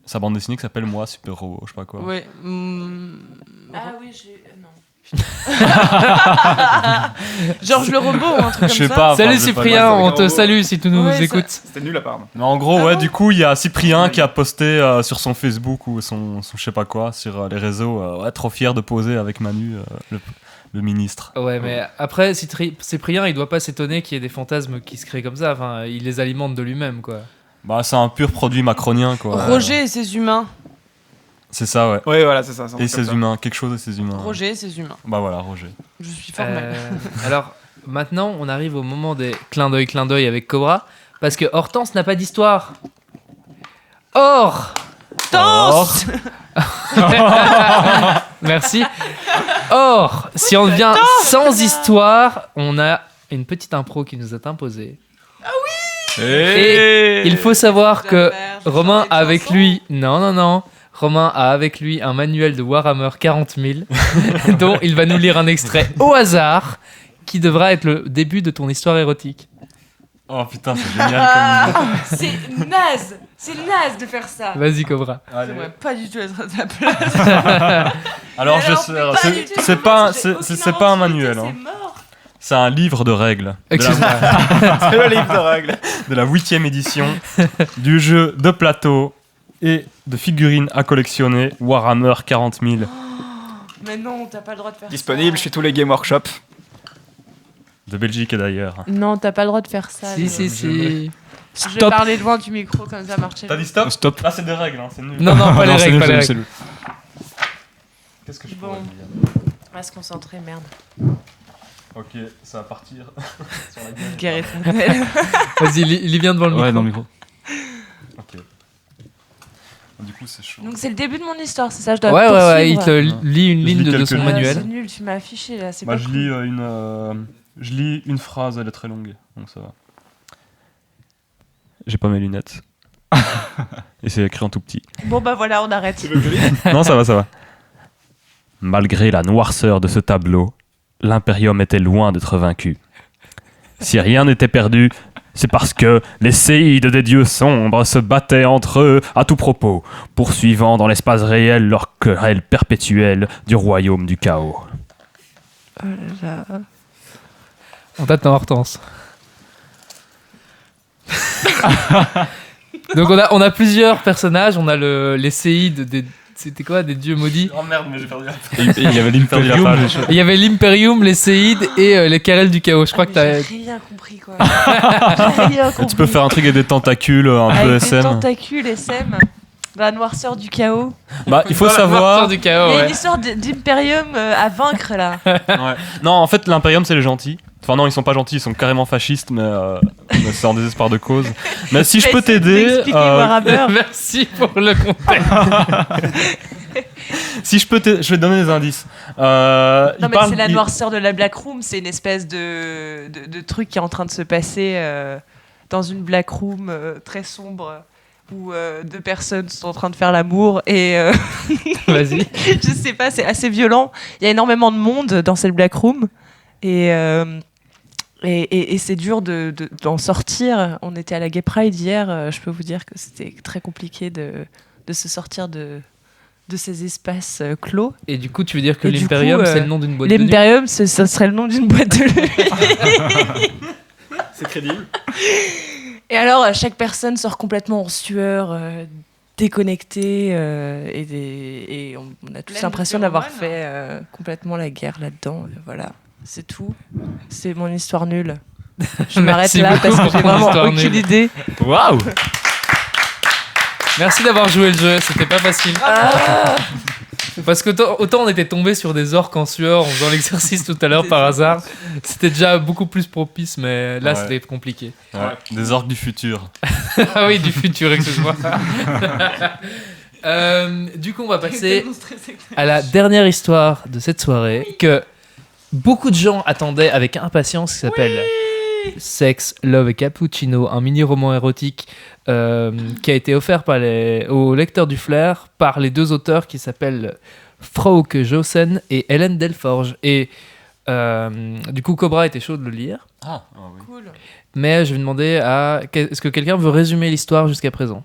sa bande dessinée qui s'appelle Moi, Super Robot, je sais pas quoi. Ouais. Ah oui, j'ai. Non. Georges le robot ou un truc Je comme sais ça. pas. Salut enfin, je sais pas Cyprien, dire. on te salue si tu nous Ouais, ça- écoutes. C'était nul apparemment. Mais en gros, Ah ouais, bon du coup, il y a Cyprien qui a posté sur son Facebook ou son je sais pas quoi, sur les réseaux, ouais, trop fier de poser avec Manu, le ministre. Ouais, mais après, Cyprien, il doit pas s'étonner qu'il y ait des fantasmes qui se créent comme ça. Enfin, il les alimente de lui-même, quoi. Bah, c'est un pur produit macronien, quoi. Roger et ses humains. C'est ça, ouais. Oui, voilà, c'est ça. c'est un Et truc comme ses ça. humains, quelque chose et ses humains. Roger et ses humains. Bah voilà, Roger. Je suis formelle. Alors, maintenant, on arrive au moment des clins d'œil avec Cobra. Parce que Hortense n'a pas d'histoire. Or Hortense Merci. Or, si on vient sans histoire, on a une petite impro qui nous est imposée. Et il faut savoir que Romain a avec lui... Non. Romain a avec lui un manuel de Warhammer 40 000 dont il va nous lire un extrait au hasard qui devra être le début de ton histoire érotique. Oh putain, c'est génial comme C'est naze de faire ça. Vas-y, Cobra. J'aimerais pas du tout être à ta place. Alors, Mais alors, pas du tout, c'est pas un manuel. Hein. C'est mort. C'est un livre de règles. Excuse-moi. C'est le livre de règles. De la 8e édition du jeu de plateau et de figurines à collectionner Warhammer 40 000. Mais non, t'as pas le droit de faire Disponible ça. chez tous les Game Workshop. De Belgique et d'ailleurs. Non, t'as pas le droit de faire ça. Si. Je vais Stop. parler loin du micro comme ça marche. T'as dit stop? Stop. Là, c'est des règles, hein, c'est nul. Non, pas les c'est règles, nul, pas les c'est règles. nul. Qu'est-ce que je peux Bon. dire? On va se concentrer, merde. Ok, ça va partir sur la gueule. Guerre éternelle. Vas-y, il vient devant le micro. Ouais, dans le micro. Ok. Du coup, c'est chaud. Donc c'est le début de mon histoire, c'est ça, je dois Ouais, il poursuivre. te lit une Je ligne lis de quelques son lignes. manuel. C'est nul, tu m'as affiché là, c'est Bah, pas je cool. lis je lis une phrase, elle est très longue, donc ça va. J'ai pas mes lunettes. Et c'est écrit en tout petit. Bon bah voilà, on arrête. Non, ça va. Malgré la noirceur de ce tableau, l'Imperium était loin d'être vaincu. Si rien n'était perdu, c'est parce que les séides des dieux sombres se battaient entre eux à tout propos, poursuivant dans l'espace réel leur querelle perpétuelle du royaume du chaos. Oh là là. On t'attend, Hortense. Donc on a plusieurs personnages. On a les séides des... C'était quoi, des dieux maudits? Oh merde, mais j'ai perdu la Et il y avait l'Imperium. Et il y avait l'Imperium, les séides et les querelles du chaos. Je crois que t'as... J'ai rien compris quoi. J'ai rien compris. Tu peux faire un truc avec des tentacules, un peu Avec des SM. tentacules SM. La noirceur du chaos. Bah, il faut Dans la savoir. noirceur du chaos, Il y a ouais. une histoire d'Imperium à vaincre là. Ouais. Non, en fait, l'Imperium, c'est les gentils. Enfin, non, ils sont pas gentils, ils sont carrément fascistes, mais c'est en désespoir de cause. Mais si je peux t'aider. Merci pour le contexte. Si je peux t'aider, je vais te donner des indices. Non, mais c'est la noirceur de la Black Room, c'est une espèce de truc qui est en train de se passer dans une Black Room très sombre où deux personnes sont en train de faire l'amour et. Vas-y. Je sais pas, c'est assez violent. Il y a énormément de monde dans cette Black Room et c'est dur d'en sortir. On était à la Gay Pride hier, je peux vous dire que c'était très compliqué de se sortir de ces espaces clos. Et du coup, tu veux dire que Et du l'Imperium, coup, c'est le nom d'une boîte de nuit? L'Imperium, ça serait le nom d'une boîte de nuit. C'est crédible. Et alors, chaque personne sort complètement en sueur, déconnectée, et on a tous Pleine l'impression de d'avoir phéromones. fait complètement la guerre là-dedans. Voilà, c'est tout. C'est mon histoire nulle. Je m'arrête Merci là beaucoup parce que pour j'ai ton vraiment histoire aucune nulle. idée. Waouh! Merci d'avoir joué le jeu, c'était pas facile. Parce que autant on était tombé sur des orques en sueur en faisant l'exercice tout à l'heure par hasard, c'était déjà beaucoup plus propice, mais là Ouais. c'était compliqué. Ouais, des orques du futur. Ah oui, du futur, excuse-moi. Du coup, on va passer à la dernière histoire de cette soirée que beaucoup de gens attendaient avec impatience, qui s'appelle Sex, Love et Cappuccino, un mini-roman érotique qui a été offert aux lecteurs du Flair par les deux auteurs qui s'appellent Frauke Jossen et Hélène Delforge. Et du coup, Cobra était chaud de le lire. Ah oui. Cool. Mais je vais demander est-ce que quelqu'un veut résumer l'histoire jusqu'à présent?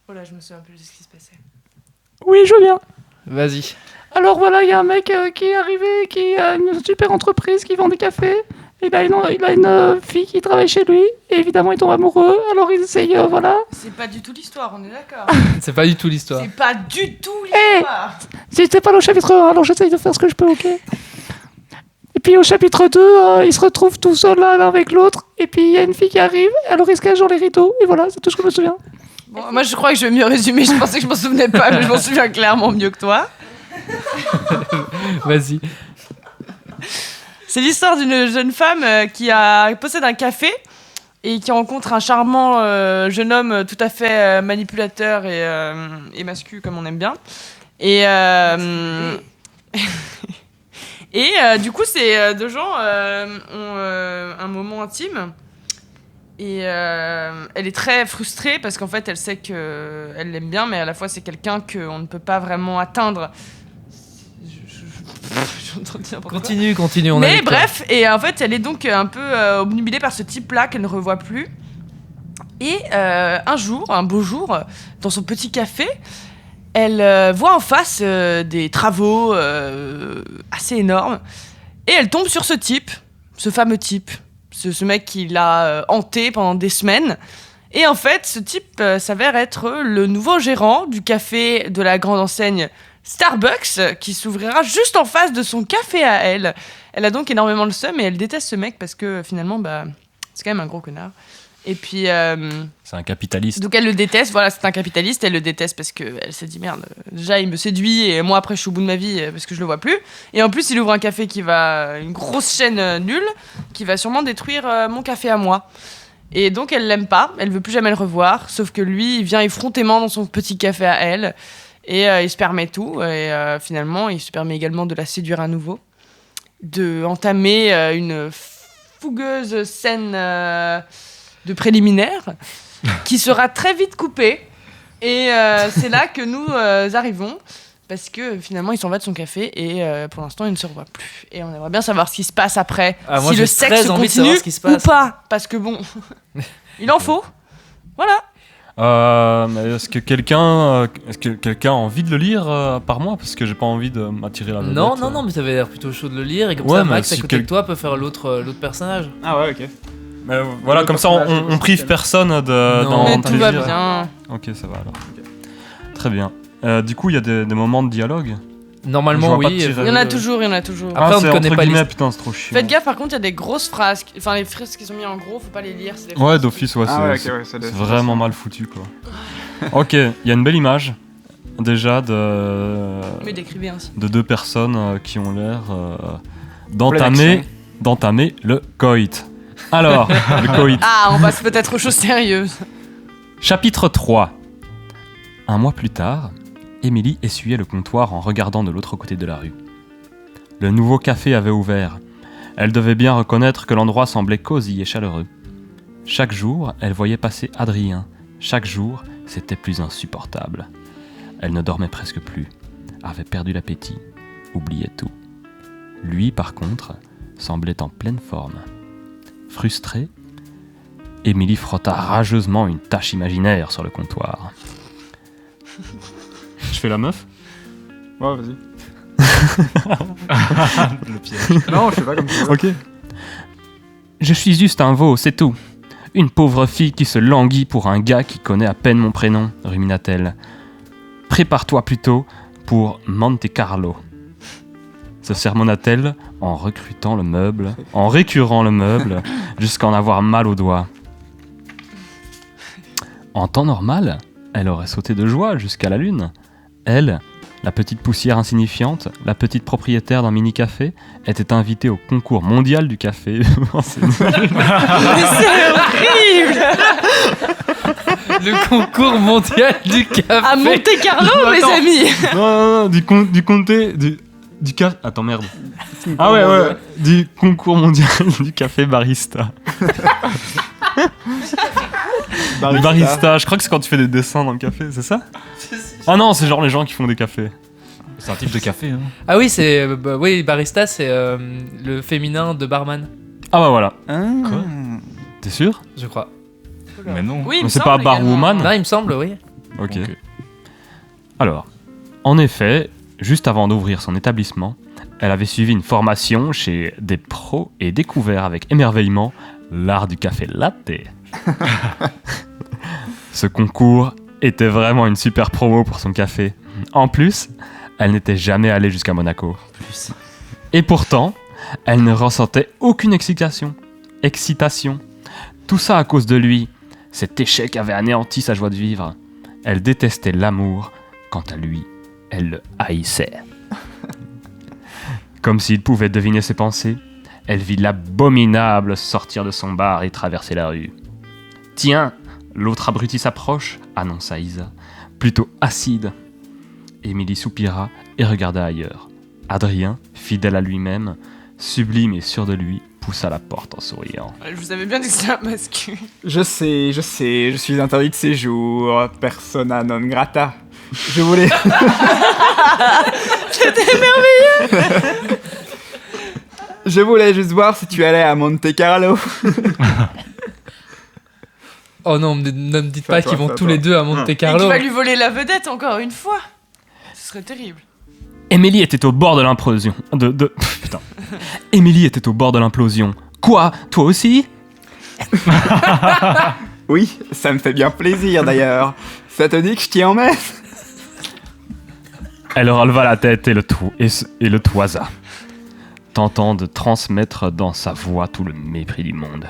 Oh là, je me souviens plus de ce qui se passait. Oui, je veux bien. Vas-y. Alors voilà, il y a un mec qui est arrivé, qui a une super entreprise qui vend des cafés. Il a une fille qui travaille chez lui. Et évidemment, il tombe amoureux. Alors il essaye, voilà. C'est pas du tout l'histoire, on est d'accord. C'est pas du tout l'histoire. C'est pas du tout l'histoire. C'était pas le chapitre 1, alors j'essaye de faire ce que je peux, ok. Et puis au chapitre 2, ils se retrouvent tout seuls l'un avec l'autre. Et puis il y a une fille qui arrive, alors ils se cachent dans les rideaux. Et voilà, c'est tout ce que je me souviens. Bon, moi, je crois que je vais mieux résumer. Je pensais que je m'en souvenais pas, mais je m'en souviens clairement mieux que toi. Vas-y. C'est l'histoire d'une jeune femme qui possède un café et qui rencontre un charmant jeune homme tout à fait manipulateur et mascu comme on aime bien. Et du coup, ces deux gens ont un moment intime. Et elle est très frustrée parce qu'en fait, elle sait qu'elle l'aime bien, mais à la fois, c'est quelqu'un qu'on ne peut pas vraiment atteindre. Continue, on a mais bref, et en fait, elle est donc un peu obnubilée par ce type-là qu'elle ne revoit plus. Et un jour, un beau jour, dans son petit café, elle voit en face des travaux assez énormes. Et elle tombe sur ce type, ce fameux type, ce mec qui l'a hanté pendant des semaines. Et en fait, ce type s'avère être le nouveau gérant du café de la grande enseigne Starbucks, qui s'ouvrira juste en face de son café à elle. Elle a donc énormément le seum et elle déteste ce mec parce que finalement, c'est quand même un gros connard. Et puis... c'est un capitaliste. Donc elle le déteste, voilà, c'est un capitaliste, elle le déteste parce qu'elle s'est dit merde, déjà il me séduit et moi après je suis au bout de ma vie parce que je le vois plus. Et en plus il ouvre un café une grosse chaîne nulle qui va sûrement détruire mon café à moi. Et donc elle l'aime pas, elle veut plus jamais le revoir, sauf que lui il vient effrontément dans son petit café à elle. Et il se permet tout, et finalement, il se permet également de la séduire à nouveau, de entamer une fougueuse scène de préliminaire qui sera très vite coupée. Et c'est là que nous arrivons, parce que finalement, il s'en va de son café, et pour l'instant, il ne se revoit plus. Et on aimerait bien savoir ce qui se passe après, moi, si j'ai le sexe très envie de continue savoir ce qui se passe. ou pas, parce que bon, il en faut. Voilà. Est-ce que quelqu'un a envie de le lire par moi, parce que j'ai pas envie de m'attirer la vedette. Non, mais t'avais l'air plutôt chaud de le lire, et comme ça, Max, à côté de toi, peut faire l'autre personnage. Ah ouais, ok. Mais voilà, comme ça, on prive personne mais tout va bien. Ok, ça va alors. Très bien. Du coup, il y a des moments de dialogue. Normalement, oui. Il y en a toujours. Après, on ne connaît pas les... Putain, c'est trop chiant. Faites gaffe, par contre, il y a des grosses phrases. Enfin, les phrases qui sont mises en gros, faut pas les lire. C'est des ouais, d'office, ouais, c'est vraiment mal foutu, quoi. Ok, il y a une belle image, déjà, de deux personnes qui ont l'air d'entamer le coït. Alors, le coït. Ah, on passe peut-être aux choses sérieuses. Chapitre 3. Un mois plus tard, Émilie essuyait le comptoir en regardant de l'autre côté de la rue. Le nouveau café avait ouvert. Elle devait bien reconnaître que l'endroit semblait cosy et chaleureux. Chaque jour, elle voyait passer Adrien. Chaque jour, c'était plus insupportable. Elle ne dormait presque plus, avait perdu l'appétit, oubliait tout. Lui, par contre, semblait en pleine forme. Frustrée, Émilie frotta rageusement une tache imaginaire sur le comptoir. Je fais la meuf ? Ouais, vas-y. Le piège. Non, je sais pas comme ça. Ok. Je suis juste un veau, c'est tout. Une pauvre fille qui se languit pour un gars qui connaît à peine mon prénom, rumina-t-elle. Prépare-toi plutôt pour Monte Carlo. Se sermonna-t-elle en récurant le meuble, jusqu'à en avoir mal aux doigts. En temps normal, elle aurait sauté de joie jusqu'à la lune. Elle, la petite poussière insignifiante, la petite propriétaire d'un mini-café, était invitée au concours mondial du café. C'est horrible. Le concours mondial du café. À Monte Carlo, mes amis. Non, du café... Attends, merde. Ah ouais, du concours mondial du café barista. Barista, je crois que c'est quand tu fais des dessins dans le café, c'est ça? Ah non, c'est genre les gens qui font des cafés. C'est un type de café, hein. Ah oui, oui, barista, c'est le féminin de barman. Ah bah voilà. Quoi? T'es sûr? Je crois. Mais non. Oui, mais c'est pas barwoman? Non, il me semble, oui. Ok. Alors, En effet, juste avant d'ouvrir son établissement, elle avait suivi une formation chez des pros et découvert avec émerveillement l'art du café latte. Ce concours était vraiment une super promo pour son café. En plus, elle n'était jamais allée jusqu'à Monaco. Et pourtant, elle ne ressentait aucune excitation. Tout ça à cause de lui. Cet échec avait anéanti sa joie de vivre. Elle détestait l'amour. Quant à lui, elle le haïssait. Comme s'il pouvait deviner ses pensées, elle vit l'abominable sortir de son bar et traverser la rue. « Tiens, l'autre abruti s'approche », annonça Isa, plutôt acide. Émilie soupira et regarda ailleurs. Adrien, fidèle à lui-même, sublime et sûr de lui, poussa la porte en souriant. Je vous avais bien dit que c'était un masculin. Je sais, je suis interdit de séjour, persona non grata. Je voulais... C'était merveilleux. Je voulais juste voir si tu allais à Monte Carlo. Oh non, ne me dites pas qu'ils vont tous les deux à Monte Carlo. Et qu'il va lui voler la vedette encore une fois. Ce serait terrible. Émilie était au bord de l'implosion. Putain. Émilie était au bord de l'implosion. Quoi ? Toi aussi ? Oui, ça me fait bien plaisir d'ailleurs. Ça te dit que je t'y emmène ? Elle releva la tête et le toisa, tentant de transmettre dans sa voix tout le mépris du monde.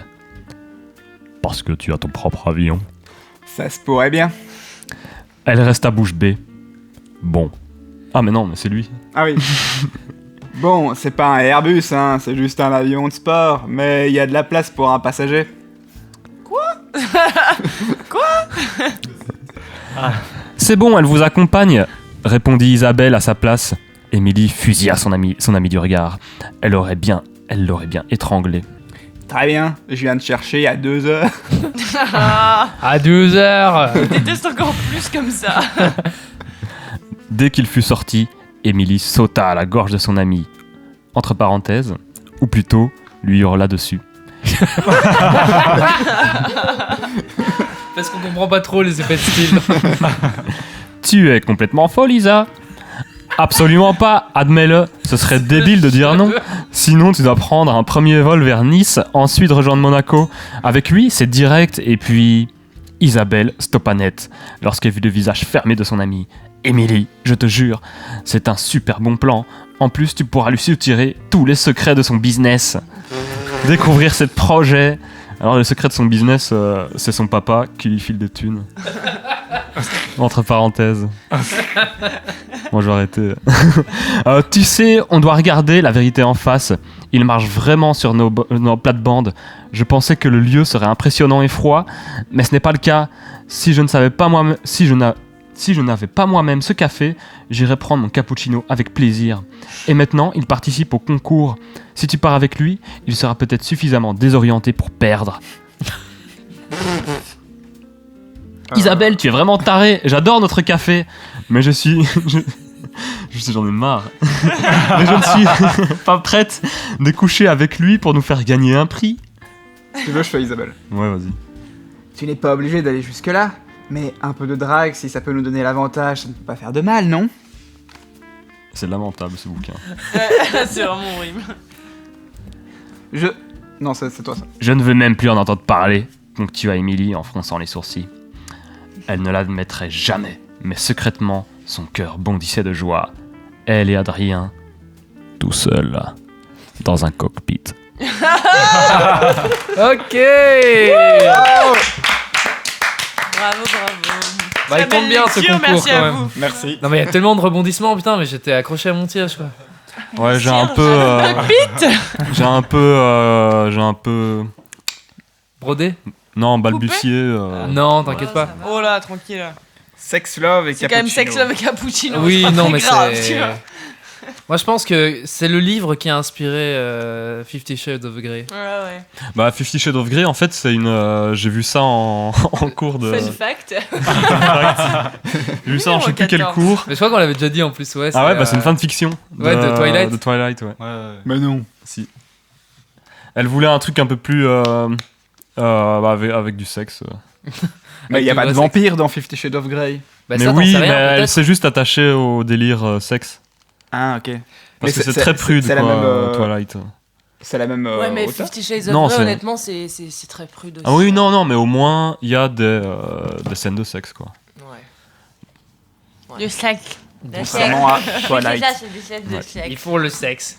Parce que tu as ton propre avion. Ça se pourrait bien. Elle resta bouche bée. Bon. Ah mais non, mais c'est lui. Ah oui. Bon, c'est pas un Airbus, hein, c'est juste un avion de sport, mais il y a de la place pour un passager. Quoi ? C'est bon, elle vous accompagne, répondit Isabelle à sa place. Émilie fusilla son ami du regard. Elle l'aurait bien étranglé. Très bien, je viens de chercher à 2 heures. À 2 heures. Je déteste encore plus comme ça. Dès qu'il fut sorti, Émilie sauta à la gorge de son ami. Entre parenthèses, ou plutôt, lui hurla dessus. Parce qu'on comprend pas trop les effets de style. Tu es complètement folle, Isa. Absolument pas, admets-le. Ce serait débile de dire non. Sinon, tu dois prendre un premier vol vers Nice, ensuite rejoindre Monaco. Avec lui, c'est direct. Et puis, Isabelle stoppa net lorsqu'elle vit le visage fermé de son ami. Émilie, je te jure, c'est un super bon plan. En plus, tu pourras lui soutirer tous les secrets de son business. Découvrir ce projet. Alors, le secret de son business, c'est son papa qui lui file des thunes. Entre parenthèses. Moi, je vais arrêter. Tu sais, on doit regarder la vérité en face. Il marche vraiment sur nos plates-bandes. Je pensais que le lieu serait impressionnant et froid, mais ce n'est pas le cas. Si je n'avais pas moi-même ce café, j'irais prendre mon cappuccino avec plaisir. Et maintenant, il participe au concours. Si tu pars avec lui, il sera peut-être suffisamment désorienté pour perdre. Isabelle, tu es vraiment tarée. J'adore notre café, mais j'en ai marre. Mais je ne suis pas prête de coucher avec lui pour nous faire gagner un prix. Si tu veux, je fais Isabelle. Ouais, vas-y. Tu n'es pas obligé d'aller jusque-là, mais un peu de drague, si ça peut nous donner l'avantage, ça ne peut pas faire de mal, non ? C'est lamentable ce bouquin. C'est vraiment horrible. Non, c'est toi ça. Je ne veux même plus en entendre parler, ponctua Émilie en fronçant les sourcils. Elle ne l'admettrait jamais, mais secrètement, son cœur bondissait de joie. Elle et Adrien, tout seuls, dans un cockpit. Ok. Bravo. Bah, il tombe bien ce concours merci quand à même. vous. Merci. Non mais il y a tellement de rebondissements, putain, mais j'étais accroché à mon tirage quoi. Ouais, j'ai un peu Brodé ? Non, balbutié. Non, t'inquiète pas. Oh là, tranquille. Sex, love et C'est cappuccino. quand même sex, love et cappuccino. Oui, c'est pas non très mais grave, tu c'est... vois. Moi je pense que c'est le livre qui a inspiré 50 Shades of Grey. Ouais. Bah, 50 Shades of Grey, en fait, c'est une. J'ai vu ça en cours de. Fun fact. J'ai vu ça en je sais plus quel cours. Mais je crois qu'on l'avait déjà dit en plus, ouais. Ah ouais, bah c'est une fanfiction. Ouais, de Twilight. De Twilight, ouais. Mais non. Si. Elle voulait un truc un peu plus. Avec du sexe. Mais il n'y a pas de vampire dans 50 Shades of Grey. Bah, mais ça, t'en oui, sais rien, mais elle peut-être. s'est juste attachée au délire sexe. Ah, ok. Parce Mais que c'est très prude, c'est la quoi, même, Twilight. C'est la même. Ouais, mais auteur 50 Shades of Non, Grey, c'est- honnêtement, c'est très prude aussi. Ah oui, non, mais au moins, il y a des scènes de sexe, quoi. Le sac. Contrairement à Twilight. C'est ça, c'est des scènes de sexe. Ils font le sexe.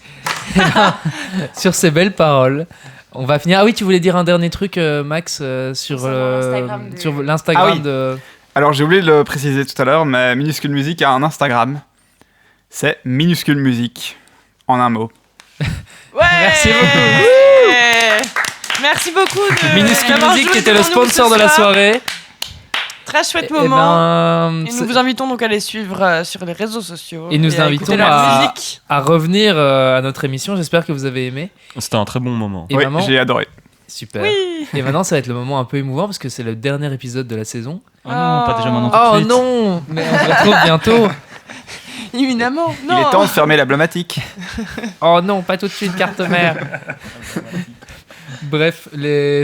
Sur ces belles paroles, on va finir. Ah oui, tu voulais dire un dernier truc, Max, sur l'Instagram Ah oui. de. Alors j'ai oublié de le préciser tout à l'heure, mais Minuscule Musique a un Instagram. C'est Minuscule Musique, en un mot. Ouais. Merci beaucoup. Ouais. Merci beaucoup de Minuscule d'avoir Musique joué qui était le devant nous sponsor ce de la soir. soirée. Très chouette Eh moment. ben, et c'est- nous vous invitons donc à les suivre sur les réseaux sociaux. Et nous à invitons écouter leur à, musique. à revenir à notre émission. J'espère que vous avez aimé. C'était un très bon moment. Et Oui, maman- j'ai adoré. Super. Oui. Et maintenant, ça va être le moment un peu émouvant parce que c'est le dernier épisode de la saison. Oh non, pas déjà maintenant tout Oh de suite. non, mais on se retrouve bientôt. Évidemment. Non. Il est temps de fermer la blâmatique. Oh non, pas tout de suite, carte mère. Bref,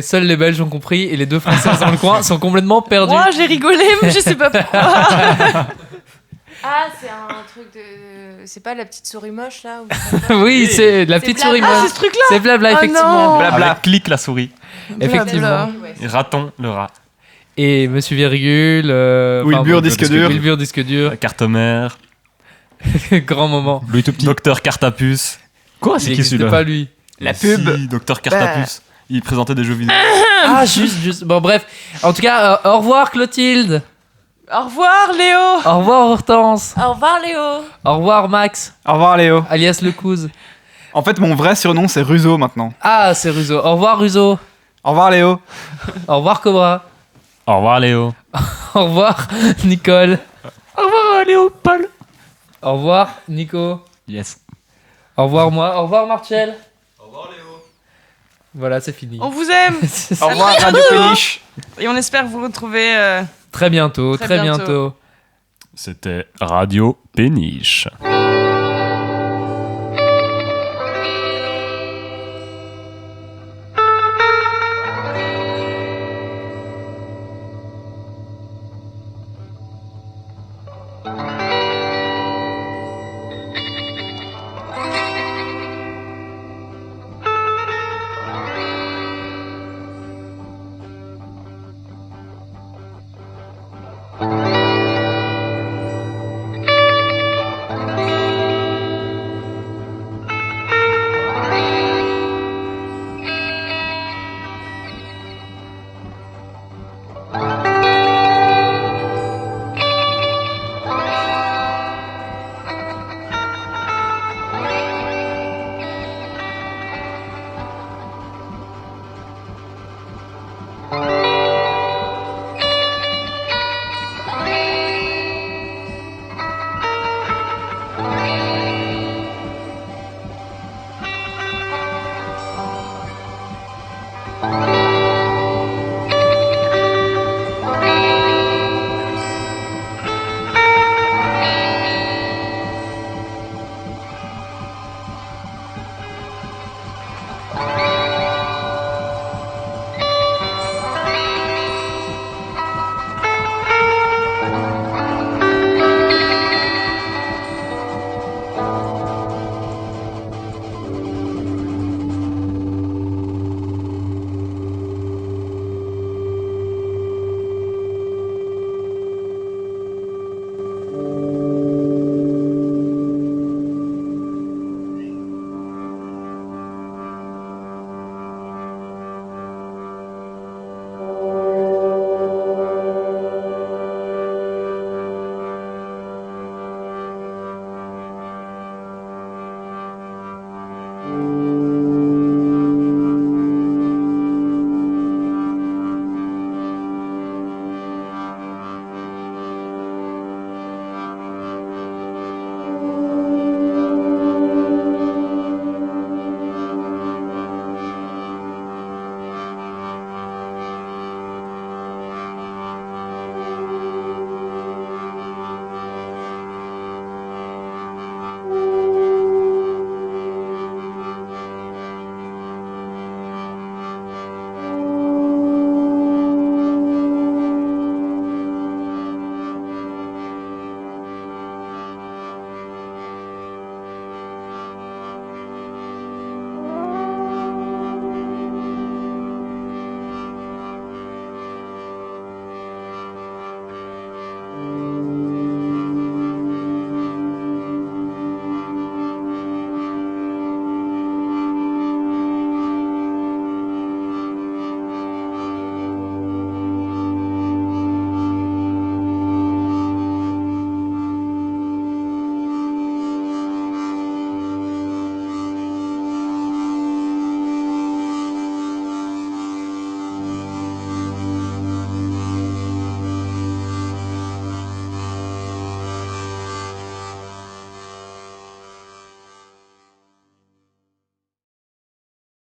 seuls les Belges ont compris et les deux Françaises dans le coin sont complètement perdus. Moi, j'ai rigolé, mais je sais pas pourquoi. Ah, c'est un truc de. C'est pas la petite souris moche là Oui, c'est de la petite souris Blabla. moche. Ah, c'est ce truc-là. C'est blabla, Ah effectivement. non. Blabla. Avec clic la souris. Effectivement. Et raton le rat. Et Monsieur Virgule. Wilbur, disque dur. Wilbur, disque dur. Carte mère. Grand moment. Louis tout petit. Docteur Cartapus. Quoi, Il c'est qui n'existait celui-là pas lui. La pub. Si, Docteur Cartapus. Il présentait des jeux vidéo. Ah, juste. Bon, bref. En tout cas, au revoir Clotilde. Au revoir, Léo. Au revoir Hortense. Au revoir Léo. Au revoir Max, Au revoir Léo. alias le Couze. En fait, mon vrai surnom c'est Ruzo maintenant. Ah, c'est Ruzo. Au revoir Ruzo. Au revoir Léo. Au revoir Cobra. Au revoir Léo. Au revoir Nicole. Au revoir, Léo, Paul. Au revoir Nico. Yes. Au revoir moi. Au revoir Marcel. Au revoir Léo. Voilà, c'est fini. On vous aime. Au revoir Radio Péniche. Et on espère vous retrouver. Très bientôt, Très très bientôt. bientôt. C'était Radio Péniche. Bye.